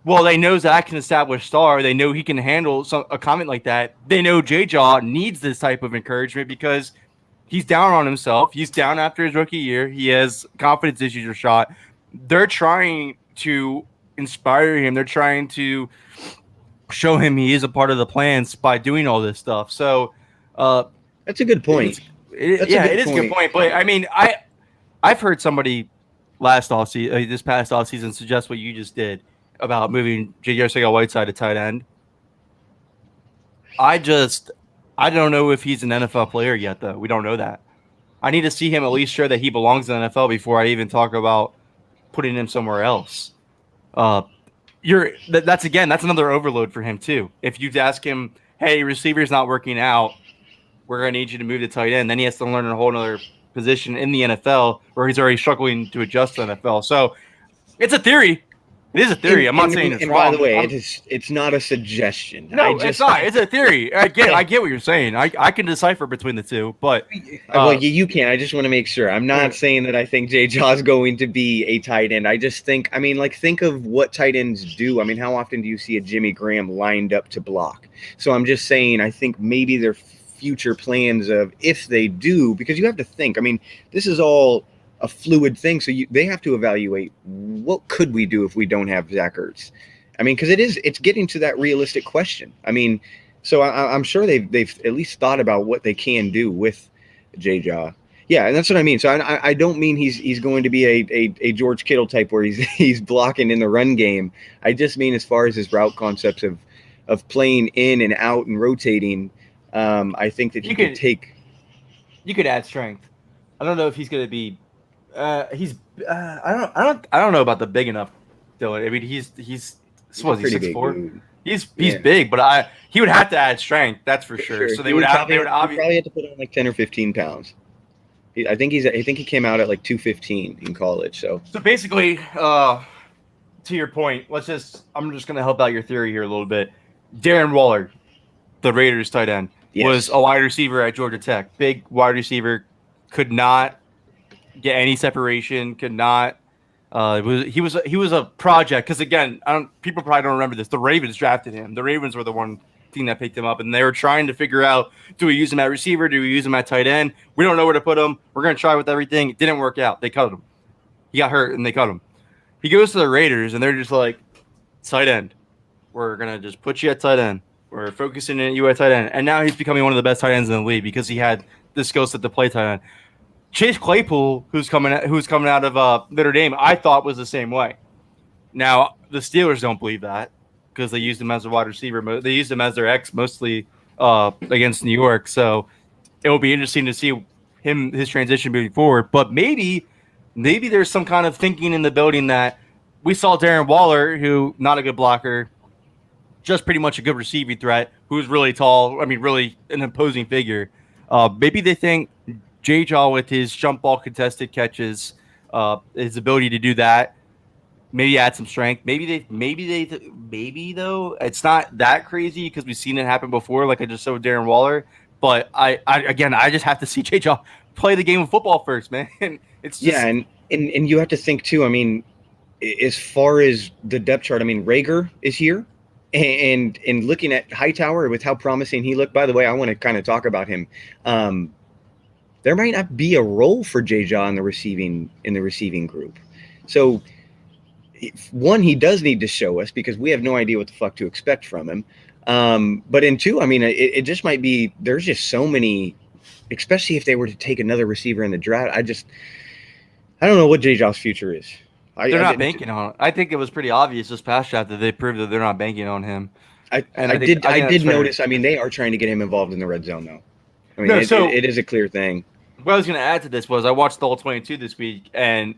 well, they know Zach can establish star. They know he can handle a comment like that. They know J-Jaw needs this type of encouragement because he's down on himself. He's down after his rookie year. He has confidence issues or shot. They're trying to inspire him. They're trying to show him he is a part of the plans by doing all this stuff. So that's a good point. It is a good point. But I mean, I've heard somebody this past offseason suggest what you just did about moving J.R. Whiteside to tight end. I don't know if he's an NFL player yet, though. We don't know that. I need to see him at least show that he belongs in the NFL before I even talk about putting him somewhere else. That's another overload for him too. If you ask him, hey, receiver's not working out, we're going to need you to move to tight end, then he has to learn a whole other position in the NFL where he's already struggling to adjust to the NFL. So it's a theory. It is a theory. I'm not saying it's and wrong. by the way, it's not a suggestion. No, it's not. It's a theory. I get what you're saying. I can decipher between the two, but well, you can. I just want to make sure. I'm not saying that I think Jay Jaw's going to be a tight end. I just think, I mean, like, think of what tight ends do. I mean, how often do you see a Jimmy Graham lined up to block? So I'm just saying, I think maybe their future plans of if they do, because you have to think. I mean, this is all a fluid thing, so they have to evaluate what could we do if we don't have Zach Ertz. I mean, because it's getting to that realistic question. I mean, so I'm sure they've at least thought about what they can do with Jay Jaw. Yeah, and that's what I mean. So I don't mean he's going to be a George Kittle type where he's blocking in the run game. I just mean as far as his route concepts of playing in and out and rotating. I think that he could take. You could add strength. I don't know if he's going to be. I don't know about the big enough, Dylan. I mean, he's what, he's 6'4"? He's big, but he would have to add strength. That's for sure. So they would probably have to put on like 10 or 15 pounds. I think he came out at like 215 in college. So basically, to your point, I'm just gonna help out your theory here a little bit. Darren Waller, the Raiders tight end, was a wide receiver at Georgia Tech. Big wide receiver, could not get any separation. Could not. He was a project because again, people probably don't remember this. The Ravens drafted him. The Ravens were the one team that picked him up, and they were trying to figure out: do we use him at receiver? Do we use him at tight end? We don't know where to put him. We're gonna try with everything. It didn't work out. They cut him. He got hurt, and they cut him. He goes to the Raiders, and they're just like, tight end. We're gonna just put you at tight end. We're focusing on you at tight end, and now he's becoming one of the best tight ends in the league because he had the skill set to play tight end. Chase Claypool, who's coming out of Notre Dame, I thought was the same way. Now the Steelers don't believe that because they used him as a wide receiver. They used him as their X mostly against New York. So it will be interesting to see his transition moving forward. But maybe there's some kind of thinking in the building that we saw Darren Waller, who not a good blocker, just pretty much a good receiving threat, who's really tall. I mean, really an imposing figure. Maybe they think Jay Jaw with his jump ball contested catches, his ability to do that, maybe add some strength. Maybe though it's not that crazy because we've seen it happen before. Like I just saw with Darren Waller, but I just have to see Jay Jaw play the game of football first, man. It's just, and you have to think too. I mean, as far as the depth chart, I mean, Rager is here. And looking at Hightower with how promising he looked, by the way, I want to kind of talk about him. There might not be a role for Jay Jaw in the receiving group. So one, he does need to show us because we have no idea what the fuck to expect from him. But in two, I mean, it just might be, there's just so many, especially if they were to take another receiver in the draft. I don't know what Jay Jaw's future is. They're not banking on it. I think it was pretty obvious this past draft that they proved that they're not banking on him. I did notice. I mean, they are trying to get him involved in the red zone, though. I mean, it is a clear thing. What I was going to add to this was I watched the whole 22 this week, and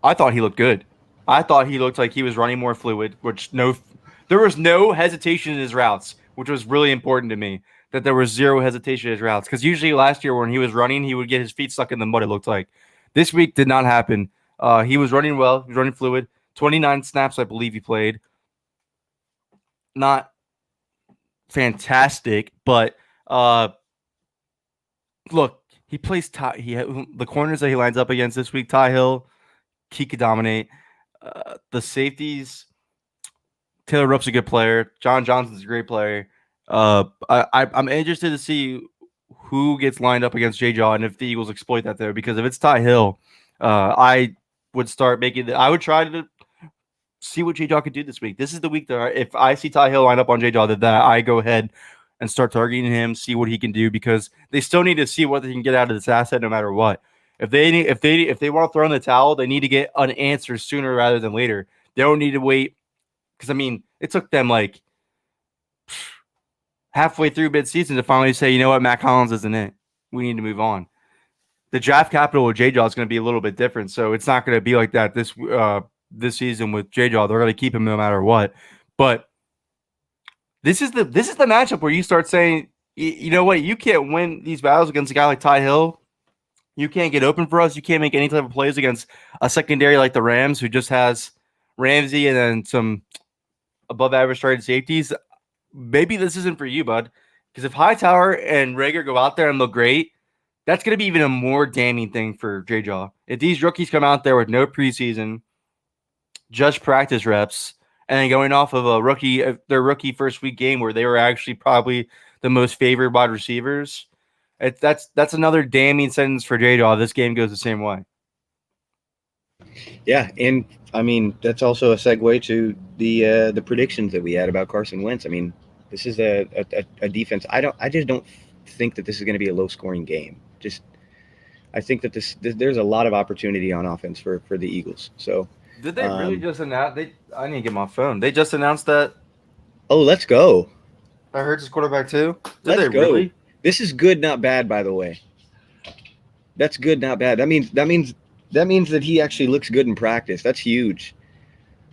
I thought he looked good. I thought he looked like he was running more fluid, there was no hesitation in his routes, which was really important to me, that there was zero hesitation in his routes. Because usually last year when he was running, he would get his feet stuck in the mud, it looked like. This week did not happen. He was running well. He was running fluid. 29 snaps, I believe he played. Not fantastic, but look, he plays the corners that he lines up against this week. Ty Hill, he could dominate. The safeties, Taylor Rupp's a good player. John Johnson's a great player. I'm interested to see who gets lined up against Jay Jaw and if the Eagles exploit that there. Because if it's Ty Hill, I would start I would try to see what Jay Jaw could do this week. This is the week that if I see Ty Hill line up on Jay Jaw, that I go ahead and start targeting him, see what he can do, because they still need to see what they can get out of this asset no matter what. If they want to throw in the towel, they need to get an answer sooner rather than later. They don't need to wait, because I mean, it took them like halfway through mid-season to finally say, you know what, Matt Collins isn't it. We need to move on. The draft capital with Jay Jaw is going to be a little bit different, so it's not going to be like that this season with Jay Jaw. They're going to keep him no matter what. But this is the matchup where you start saying, you know what, you can't win these battles against a guy like Ty Hill. You can't get open for us. You can't make any type of plays against a secondary like the Rams, who just has Ramsey, and then some above average starting safeties, maybe this isn't for you, bud. Because if Hightower and Rager go out there and look great, that's going to be even a more damning thing for J-Jaw. If these rookies come out there with no preseason, just practice reps, and then going off of their rookie first week game where they were actually probably the most favored wide receivers, that's another damning sentence for J-Jaw. This game goes the same way. Yeah, and I mean that's also a segue to the predictions that we had about Carson Wentz. I mean, this is a defense. I just don't think that this is going to be a low scoring game. I think that there's a lot of opportunity on offense for the Eagles. So did they really just announce? I need to get my phone. They just announced that. Oh, let's go. I heard his quarterback too. Let's they go. Really? This is good, not bad. By the way, that's good, not bad. That means that he actually looks good in practice. That's huge.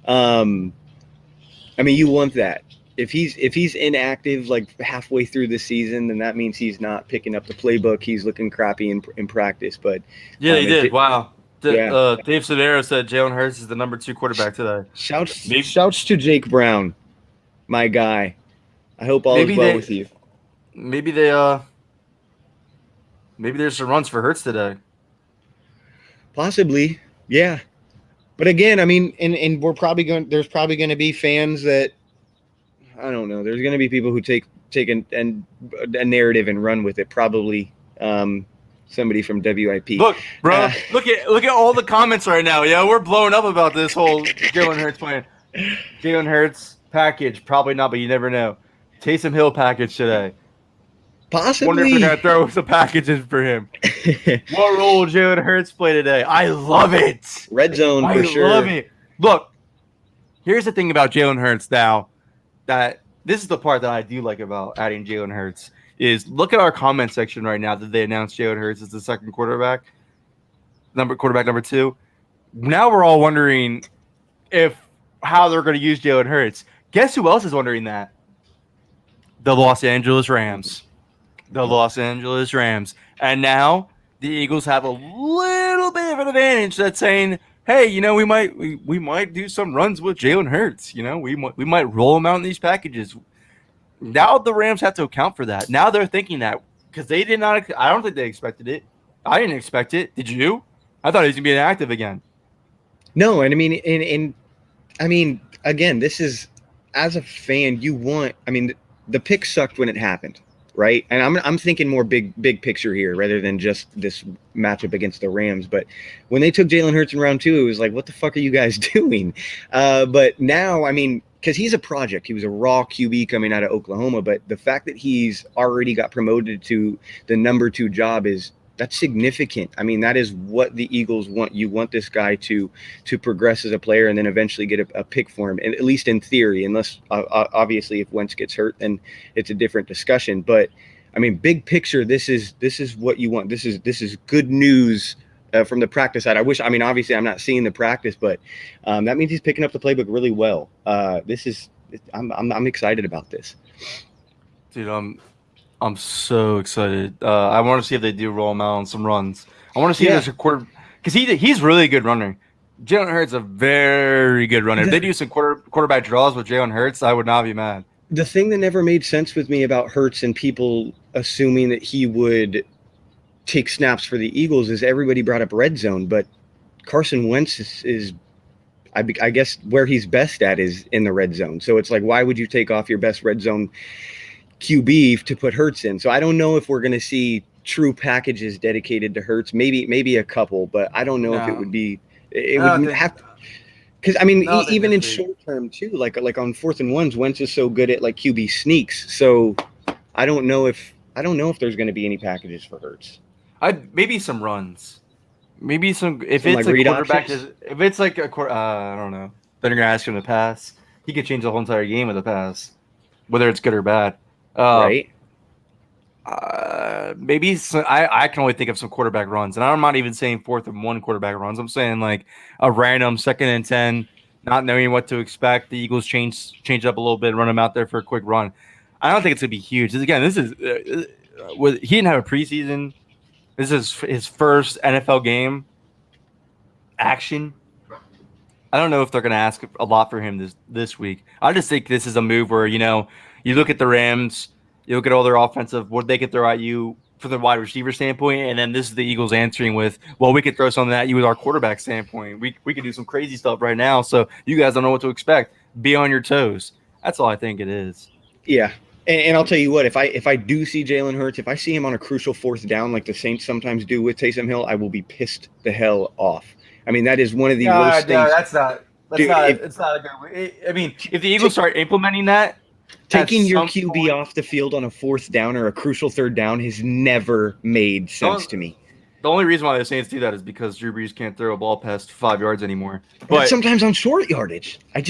I mean, you want that. If he's inactive like halfway through the season, then that means he's not picking up the playbook. He's looking crappy in practice. But yeah, he did. Wow. Dave Sedaris said Jalen Hurts is the number 2 quarterback today. Shouts to Jake Brown, my guy. I hope all is well with you. Maybe there's some runs for Hurts today. Possibly, yeah. But again, I mean, and there's probably going to be fans that, I don't know. There's going to be people who take a narrative and run with it. Probably somebody from WIP. Look, bro, look at all the comments right now. Yeah, we're blowing up about this whole Jalen Hurts plan. Jalen Hurts package, probably not, but you never know. Taysom Hill package today. Possibly. Wonder if they're gonna throw some packages for him. What role will Jalen Hurts play today? I love it. Red zone for sure. I love it. Look, here's the thing about Jalen Hurts now. That this is the part that I do like about adding Jalen Hurts is look at our comment section right now that they announced Jalen Hurts as the second quarterback number 2. Now we're all wondering how they're going to use Jalen Hurts. Guess who else is wondering that? The Los Angeles Rams. And now the Eagles have a little bit of an advantage that's saying, hey, you know, we might do some runs with Jalen Hurts. You know, we might roll him out in these packages. Now the Rams have to account for that. Now they're thinking that because they did not. I don't think they expected it. I didn't expect it. Did you? I thought he was gonna be inactive again. No, and I mean, again, this is as a fan, you want. I mean, the pick sucked when it happened, right? And I'm thinking more big picture here rather than just this matchup against the Rams. But when they took Jalen Hurts in round 2, it was like, what the fuck are you guys doing? But now, I mean, because he's a project. He was a raw QB coming out of Oklahoma. But the fact that he's already got promoted to the number 2 job that's significant. I mean, that is what the Eagles want. You want this guy to progress as a player and then eventually get a pick for him, and at least in theory, unless obviously if Wentz gets hurt, then it's a different discussion. But I mean, big picture, this is what you want. This is good news from the practice side. Obviously I'm not seeing the practice, but that means he's picking up the playbook really well. I'm excited about this. Dude, I'm so excited. I want to see if they do roll him out on some runs. I want to see if there's a quarter because he's really a good runner. Jalen Hurts is a very good runner. If they do some quarterback draws with Jalen Hurts, I would not be mad. The thing that never made sense with me about Hurts and people assuming that he would take snaps for the Eagles is everybody brought up red zone, but Carson Wentz is I guess where he's best at is in the red zone. So it's like, why would you take off your best red zone QB to put Hurts in? So I don't know if we're going to see true packages dedicated to Hurts. Maybe a couple, but I don't know if it would be. Would have to, because I mean, even in short term too, like on 4th and 1s, Wentz is so good at like QB sneaks. So I don't know if there's going to be any packages for Hurts. Maybe some runs. Maybe some if some it's like a quarterback. options? If it's like a I don't know. Then you're gonna ask him to pass. He could change the whole entire game with a pass, whether it's good or bad. Right. Maybe I can only think of some quarterback runs, and I'm not even saying 4th and 1 quarterback runs. I'm saying like a random 2nd and 10, not knowing what to expect. The Eagles change up a little bit, run him out there for a quick run. I don't think it's gonna be huge. Again, this is he didn't have a preseason. This is his first NFL game action. I don't know if they're going to ask a lot for him this week. I just think this is a move where, you look at the Rams, you look at all their offensive, what they could throw at you for the wide receiver standpoint, and then this is the Eagles answering with, well, we could throw something at you with our quarterback standpoint. We could do some crazy stuff right now, so you guys don't know what to expect. Be on your toes. That's all I think it is. Yeah. And I'll tell you what, if I do see Jalen Hurts, if I see him on a crucial fourth down like the Saints sometimes do with Taysom Hill, I will be pissed the hell off. I mean, that is one of the worst things. That's not it's not a good way. I mean, if the Eagles start implementing that, taking your QB off the field on a fourth down or a crucial third down has never made sense to me. The only reason why the Saints do that is because Drew Brees can't throw a ball past 5 yards anymore. But sometimes on short yardage, I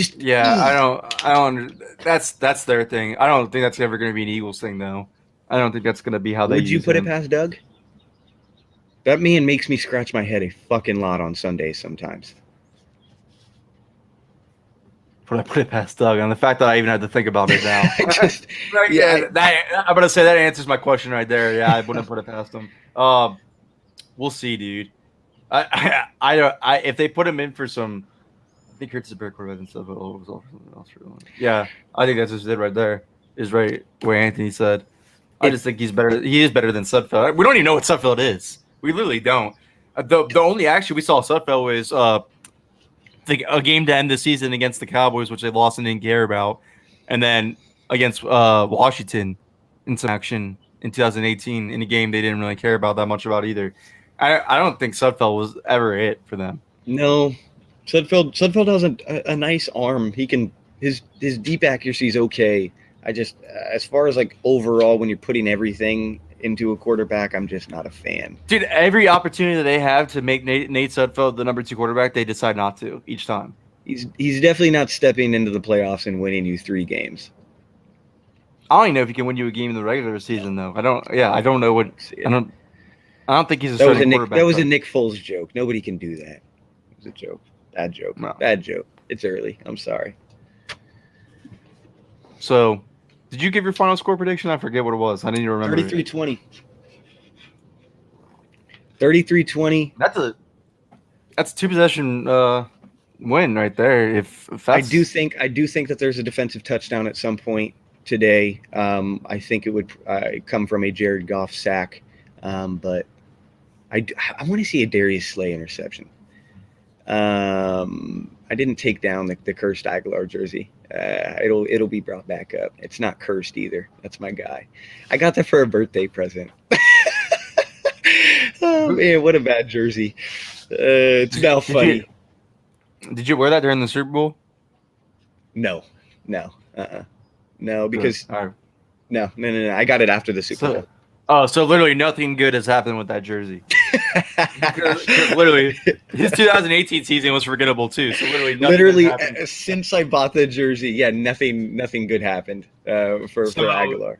don't. That's their thing. I don't think that's ever going to be an Eagles thing, though. I don't think that's going to be how they. Would you put it past Doug? That man makes me scratch my head a fucking lot on Sundays sometimes. But I put it past Doug, and the fact that I even had to think about it now. I'm gonna say that answers my question right there. Yeah, I wouldn't put it past him. We'll see, dude. If they put him in for some, I think Hurts is a better quarterback than stuff. Yeah, I think that's just it right there. Is right where Anthony said. I just think he's better. He is better than Sudfeld. We don't even know what Sudfeld is. We literally don't. The only action we saw Sudfeld was a game to end the season against the Cowboys, which they lost and didn't care about, and then against Washington in some action in 2018 in a game they didn't really care about that much about either. I don't think Sudfeld was ever it for them. No, Sudfeld has a nice arm. He can his deep accuracy is okay. I just as far as like overall when you're putting everything into a quarterback, I'm just not a fan. Dude, every opportunity that they have to make Nate Sudfeld the number 2 quarterback, they decide not to each time. He's definitely not stepping into the playoffs and winning you 3 games. I don't even know if he can win you a game in the regular season, though. I don't know what. I don't think he's a starting quarterback. That was a Nick Foles joke. Nobody can do that. It was a joke. Bad joke. No. Bad joke. It's early. I'm sorry. So, did you give your final score prediction? I forget what it was. I didn't even remember. 33-20. 33-20. That's a 2-possession win right there. If that's... I do think that there's a defensive touchdown at some point today. I think it would come from a Jared Goff sack, but I want to see a Darius Slay interception. I didn't take down the cursed Aguilar jersey. It'll be brought back up. It's not cursed either. That's my guy. I got that for a birthday present. Oh man, what a bad jersey. It's now funny. Did you wear that during the Super Bowl? No, because no. I got it after the Super Bowl. Oh, so literally nothing good has happened with that jersey. Literally, his 2018 season was forgettable too. So nothing since I bought the jersey, yeah, nothing good happened for Aguilar.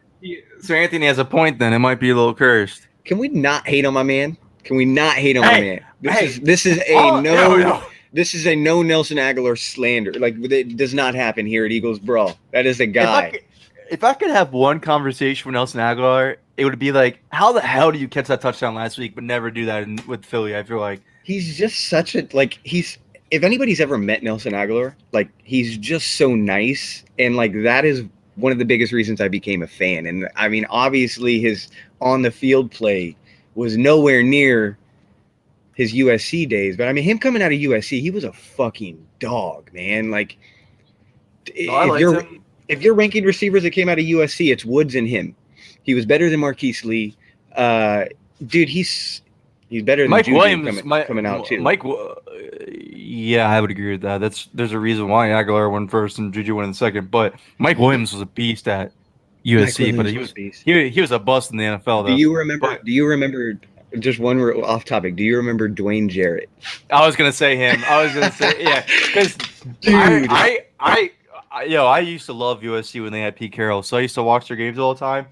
So Anthony has a point. Then it might be a little cursed. Can we not hate on my man? My man? This is a no Nelson Aguilar slander. Like it does not happen here at Eagles Brawl. That is a guy. If I could have one conversation with Nelson Aguilar, it would be like, how the hell do you catch that touchdown last week but never do that with Philly? I feel like he's just such a if anybody's ever met Nelson Aguilar, like he's just so nice, and like that is one of the biggest reasons I became a fan. And I mean, obviously his on the field play was nowhere near his USC days, but I mean him coming out of USC, he was a fucking dog, man. Like if you're ranking receivers that came out of USC, it's Woods and him. He was better than Marquise Lee. Dude, he's better than Mike Juju Williams coming out too. Yeah, I would agree with that. There's a reason why Aguilar went first and Juju went in second. But Mike Williams was a beast at USC, but he was a bust in the NFL. Though. Do you remember? Just one off topic. Do you remember Dwayne Jarrett? I was gonna say him. Yeah, because I used to love USC when they had Pete Carroll, so I used to watch their games all the time.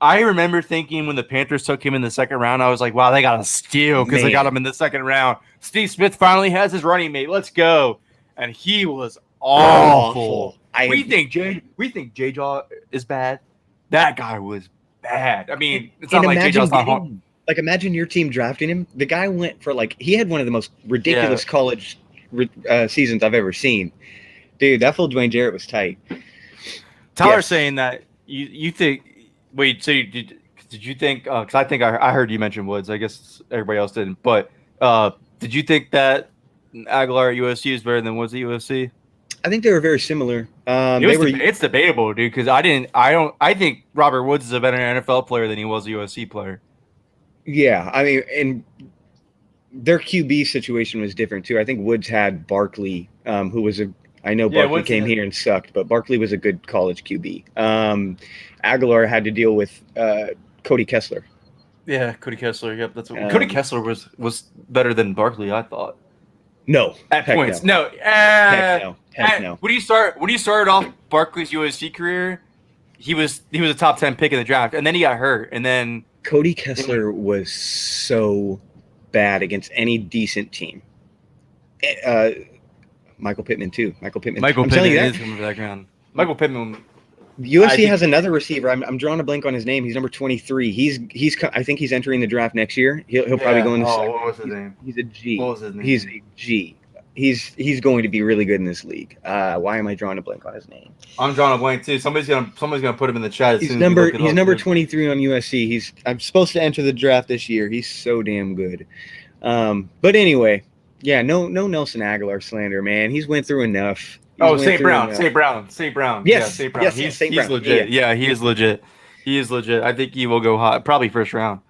I remember thinking when the Panthers took him in the second round, I was like, wow, they got a steal because they got him in the second round. Steve Smith finally has his running mate. Let's go. And he was awful. We think J-Jaw is bad. That guy was bad. I mean, it's not like J-Jaw's not home. Like, imagine your team drafting him. The guy went for, he had one of the most ridiculous college seasons I've ever seen. Dude, that full Dwayne Jarrett was tight. Tyler's Yes. saying that you think. Wait, so did you think? Because I think I heard you mention Woods. I guess everybody else didn't. But did you think that Aguilar at USC is better than Woods at USC? I think they were very similar. It's debatable, dude. Because I think Robert Woods is a better NFL player than he was a USC player. Yeah, I mean, and their QB situation was different too. I think Woods had Barkley, who was I know Barkley Woods came here and sucked, but Barkley was a good college QB. Aguilar had to deal with Cody Kessler. Yeah, Cody Kessler. Yep, that's what Cody Kessler was better than Barkley. I thought. No, At heck points, no. Heck no. When he started off Barkley's USC career, he was a top 10 pick in the draft, and then he got hurt, and then Cody Kessler was so bad against any decent team. Michael Pittman too. Michael Pittman is from the background. Michael Pittman. USC has another receiver. I'm drawing a blank on his name. He's number 23. I think he's entering the draft next year. He'll probably go in the second. What was his name? He's a G. What was his name? He's a G. He's going to be really good in this league. Why am I drawing a blank on his name? I'm drawing a blank too. Somebody's gonna put him in the chat. He's number 23 on USC. I'm supposed to enter the draft this year. He's so damn good. But anyway, yeah, no Nelson Aguilar slander, man. He's went through enough. St. Brown. Yes, Yeah, St. Brown. Yes, he's St. Brown. legit. Yeah, he is legit. He is legit. I think he will go high, probably first round.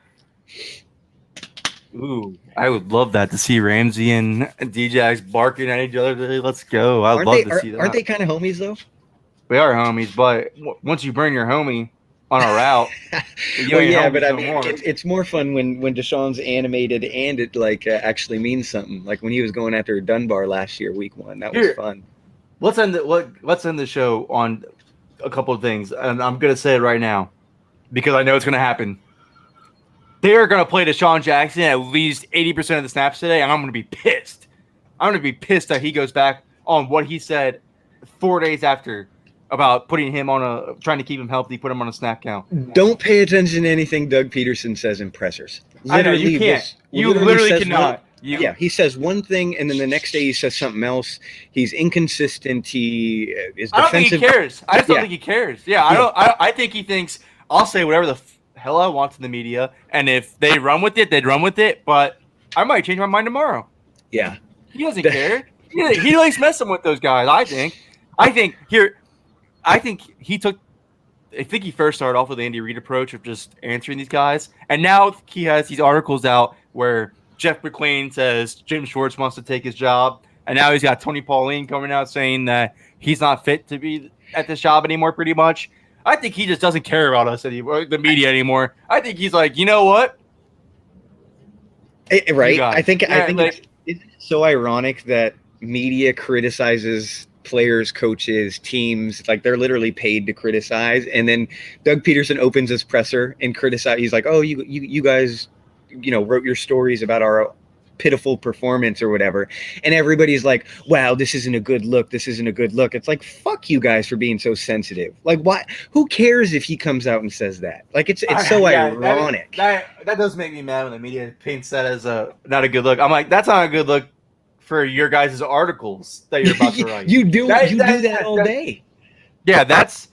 Ooh, I would love that to see Ramsey and Djax barking at each other. Let's go. I'd love to see that. Aren't they kind of homies though? We are homies, but once you bring your homie on a route, but I mean, it's more fun when Deshaun's animated and it actually means something. Like when he was going after Dunbar last year, week 1, that was fun. Let's end the show on a couple of things, and I'm gonna say it right now because I know it's gonna happen. They are gonna play Deshaun Jackson at least 80% of the snaps today, and I'm gonna be pissed. I'm gonna be pissed that he goes back on what he said 4 days after about putting him on trying to keep him healthy, put him on a snap count. Don't pay attention to anything Doug Peterson says in pressers. I know you can't. You literally cannot. He says one thing, and then the next day he says something else. He's inconsistent. He is defensive. I don't think he cares. I just don't think he cares. Yeah, I think he thinks I'll say whatever the hell I want to the media, and if they run with it, they'd run with it. But I might change my mind tomorrow. Yeah, he doesn't care. He likes messing with those guys. I think he first started off with the Andy Reid approach of just answering these guys, and now he has these articles out where Jeff McClain says Jim Schwartz wants to take his job, and now he's got Tony Pauline coming out saying that he's not fit to be at this job anymore, pretty much. I think he just doesn't care about us anymore, the media anymore. I think he's like, you know what? Right. I think it's so ironic that media criticizes players, coaches, teams, like they're literally paid to criticize. And then Doug Peterson opens his presser and criticize. He's like, oh, you guys, wrote your stories about our pitiful performance or whatever. And everybody's like, wow, this isn't a good look. This isn't a good look. It's like, fuck you guys for being so sensitive. Like, why? Who cares if he comes out and says that? Like, it's so ironic. That does make me mad when the media paints that as not a good look. I'm like, that's not a good look for your guys' articles that you're about to write. You do that all day. Yeah, that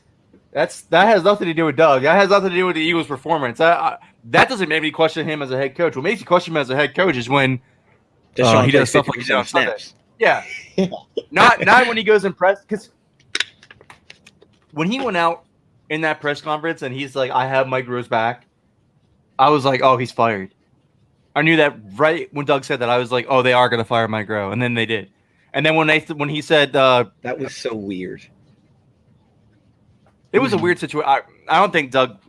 has nothing to do with Doug. That has nothing to do with the Eagles' performance. That doesn't make me question him as a head coach. What makes you question him as a head coach is when he does stuff like that on snaps. Yeah, not when he goes in press. Because when he went out in that press conference and he's like, "I have Mike Rose back," I was like, "Oh, he's fired." I knew that right when Doug said that. I was like, "Oh, they are going to fire Mike Rowe," and then they did. And then when he said that was so weird. It was a weird situation. I don't think Doug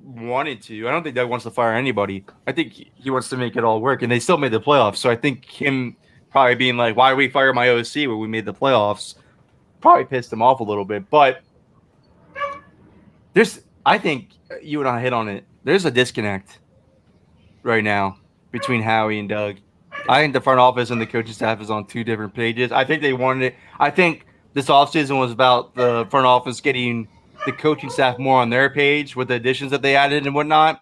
wanted to. I don't think Doug wants to fire anybody. I think he wants to make it all work, and they still made the playoffs. So I think him probably being like, "Why did we fire my OC when we made the playoffs?" probably pissed him off a little bit. But I think you and I hit on it. There's a disconnect right now between Howie and Doug. I think the front office and the coaching staff is on two different pages. I think they wanted it. I think this offseason was about the front office getting the coaching staff more on their page with the additions that they added and whatnot.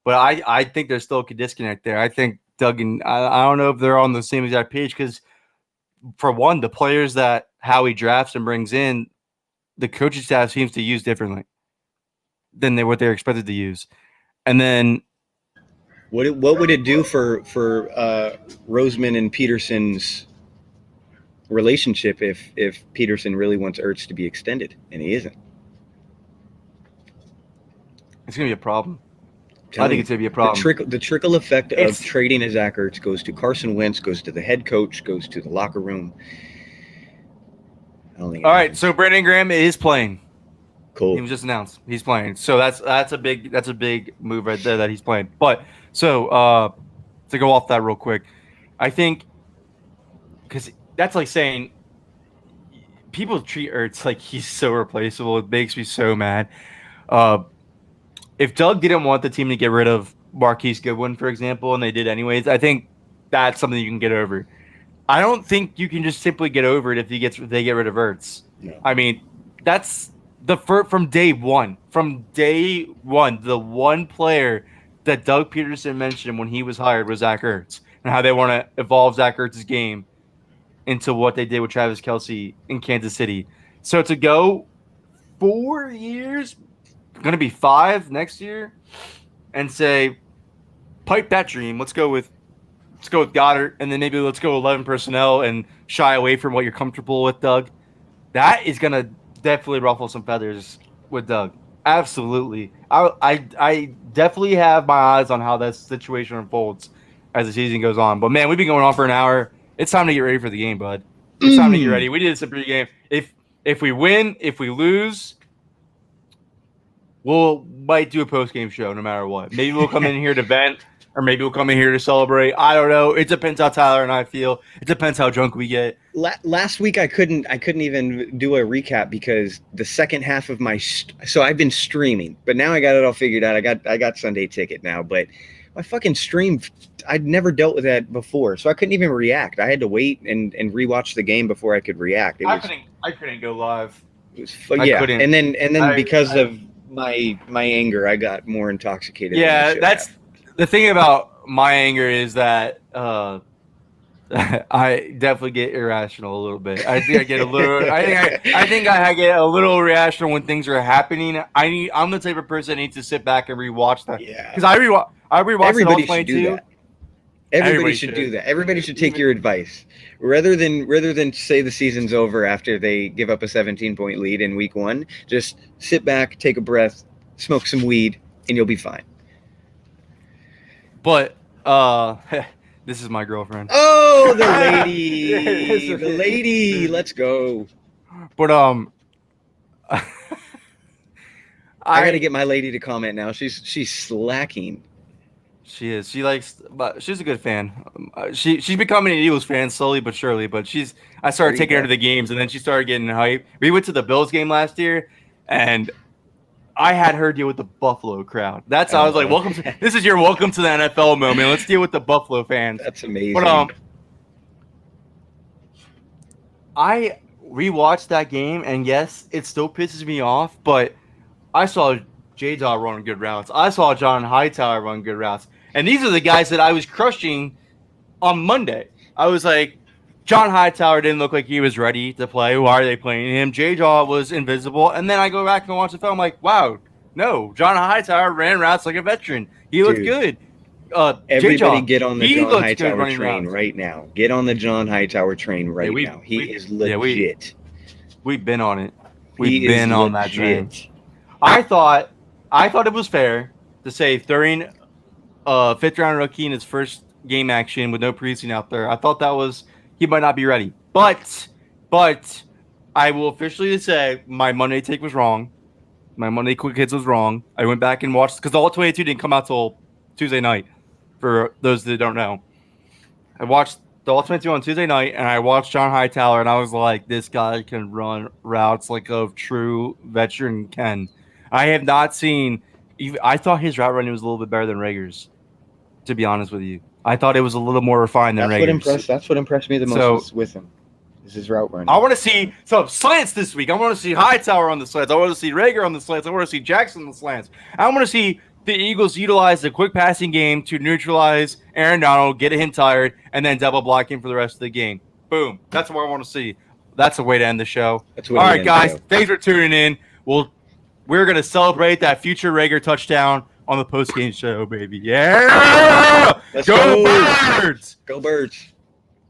But I think there's still a disconnect there. I think Doug and I don't know if they're on the same exact page because for one, the players that Howie drafts and brings in, the coaching staff seems to use differently than what they're expected to use. And then what would it do for Roseman and Peterson's relationship if Peterson really wants Ertz to be extended and he isn't? It's gonna be a problem. I think it's gonna be a problem. The trickle effect of trading a Zach Ertz goes to Carson Wentz, goes to the head coach, goes to the locker room. I don't think. All right, so Brandon Graham is playing. Cool. He was just announced. He's playing. So that's a big move right there that he's playing. But so to go off that real quick, I think because that's like saying people treat Ertz like he's so replaceable. It makes me so mad. If Doug didn't want the team to get rid of Marquise Goodwin, for example, and they did anyways, I think that's something you can get over. I don't think you can just simply get over it if they get rid of Ertz. No. I mean, that's from day one. From day one, the one player that Doug Peterson mentioned when he was hired was Zach Ertz, and how they want to evolve Zach Ertz's game into what they did with Travis Kelce in Kansas City. So to go 4 years, going to be 5 next year, and say, pipe that dream. Let's go with Goddard, and then maybe let's go 11 personnel and shy away from what you're comfortable with, Doug. That is going to definitely ruffle some feathers with Doug. Absolutely. I definitely have my eyes on how that situation unfolds as the season goes on. But, man, we've been going on for an hour. It's time to get ready for the game, bud. It's time to get ready. We did this in pregame. If we win, if we lose, might do a post-game show no matter what. Maybe we'll come in here to vent, or maybe we'll come in here to celebrate. I don't know. It depends how Tyler and I feel. It depends how drunk we get. Last week I couldn't even do a recap because the second half of so I've been streaming, but now I got it all figured out. I got Sunday Ticket now, but my fucking stream, I'd never dealt with that before, so I couldn't even react. I had to wait and rewatch the game before I could react. I couldn't go live. It was, yeah, and then because of my anger, I got more intoxicated. Yeah, that's the thing about my anger is that I definitely get irrational a little bit. I think I get a little. I think I get a little irrational when things are happening. I'm the type of person that needs to sit back and rewatch that. Yeah, because I rewatch Everybody it all should do that. Everybody should do that. Everybody should take your advice rather than say the season's over after they give up a 17-point lead in week 1. Just sit back, take a breath, smoke some weed, and you'll be fine. But this is my girlfriend. Oh, the lady, the lady. Let's go. But I got to get my lady to comment now. She's slacking. She is. But she's a good fan. She's becoming an Eagles fan slowly but surely. But I started taking her to the games, and then she started getting hype. We went to the Bills game last year, and I had her deal with the Buffalo crowd. I was like, this is your welcome to the NFL moment. Let's deal with the Buffalo fans. That's amazing. But I rewatched that game, and yes, it still pisses me off, but I saw J-Dog run good routes. I saw John Hightower run good routes. And these are the guys that I was crushing on Monday. I was like, John Hightower didn't look like he was ready to play. Why are they playing him? J-Jaw was invisible. And then I go back and watch the film. I'm like, wow, no. John Hightower ran routes like a veteran. He looked good. Everybody J-Jaw, get on the John Hightower train right now. Get on the John Hightower train right now. He is legit. We've been on it. We've been on that train. I thought it was fair to say during a fifth-round rookie in his first game action with no preseason out there, I thought he might not be ready. But I will officially say my Monday take was wrong. My Monday Quick Hits was wrong. I went back and watched because the All-22 didn't come out till Tuesday night. For those that don't know, I watched the All-22 on Tuesday night, and I watched John Hightower, and I was like, this guy can run routes like a true veteran can. I have not seen. I thought his route running was a little bit better than Rager's. To be honest with you, I thought it was a little more refined than Rager's. That's what impressed me the most with him. Is his route running. I want to see some slants this week. I want to see Hightower on the slants. I want to see Rager on the slants. I want to see Jackson on the slants. I want to see the Eagles utilize the quick passing game to neutralize Aaron Donald, get him tired, and then double block him for the rest of the game. Boom. That's what I want to see. That's a way to end the show. That's All what right, guys. Thanks for tuning in. We're going to celebrate that future Rager touchdown on the post-game show, baby. Yeah! Let's Go go. Birds! Go Birds.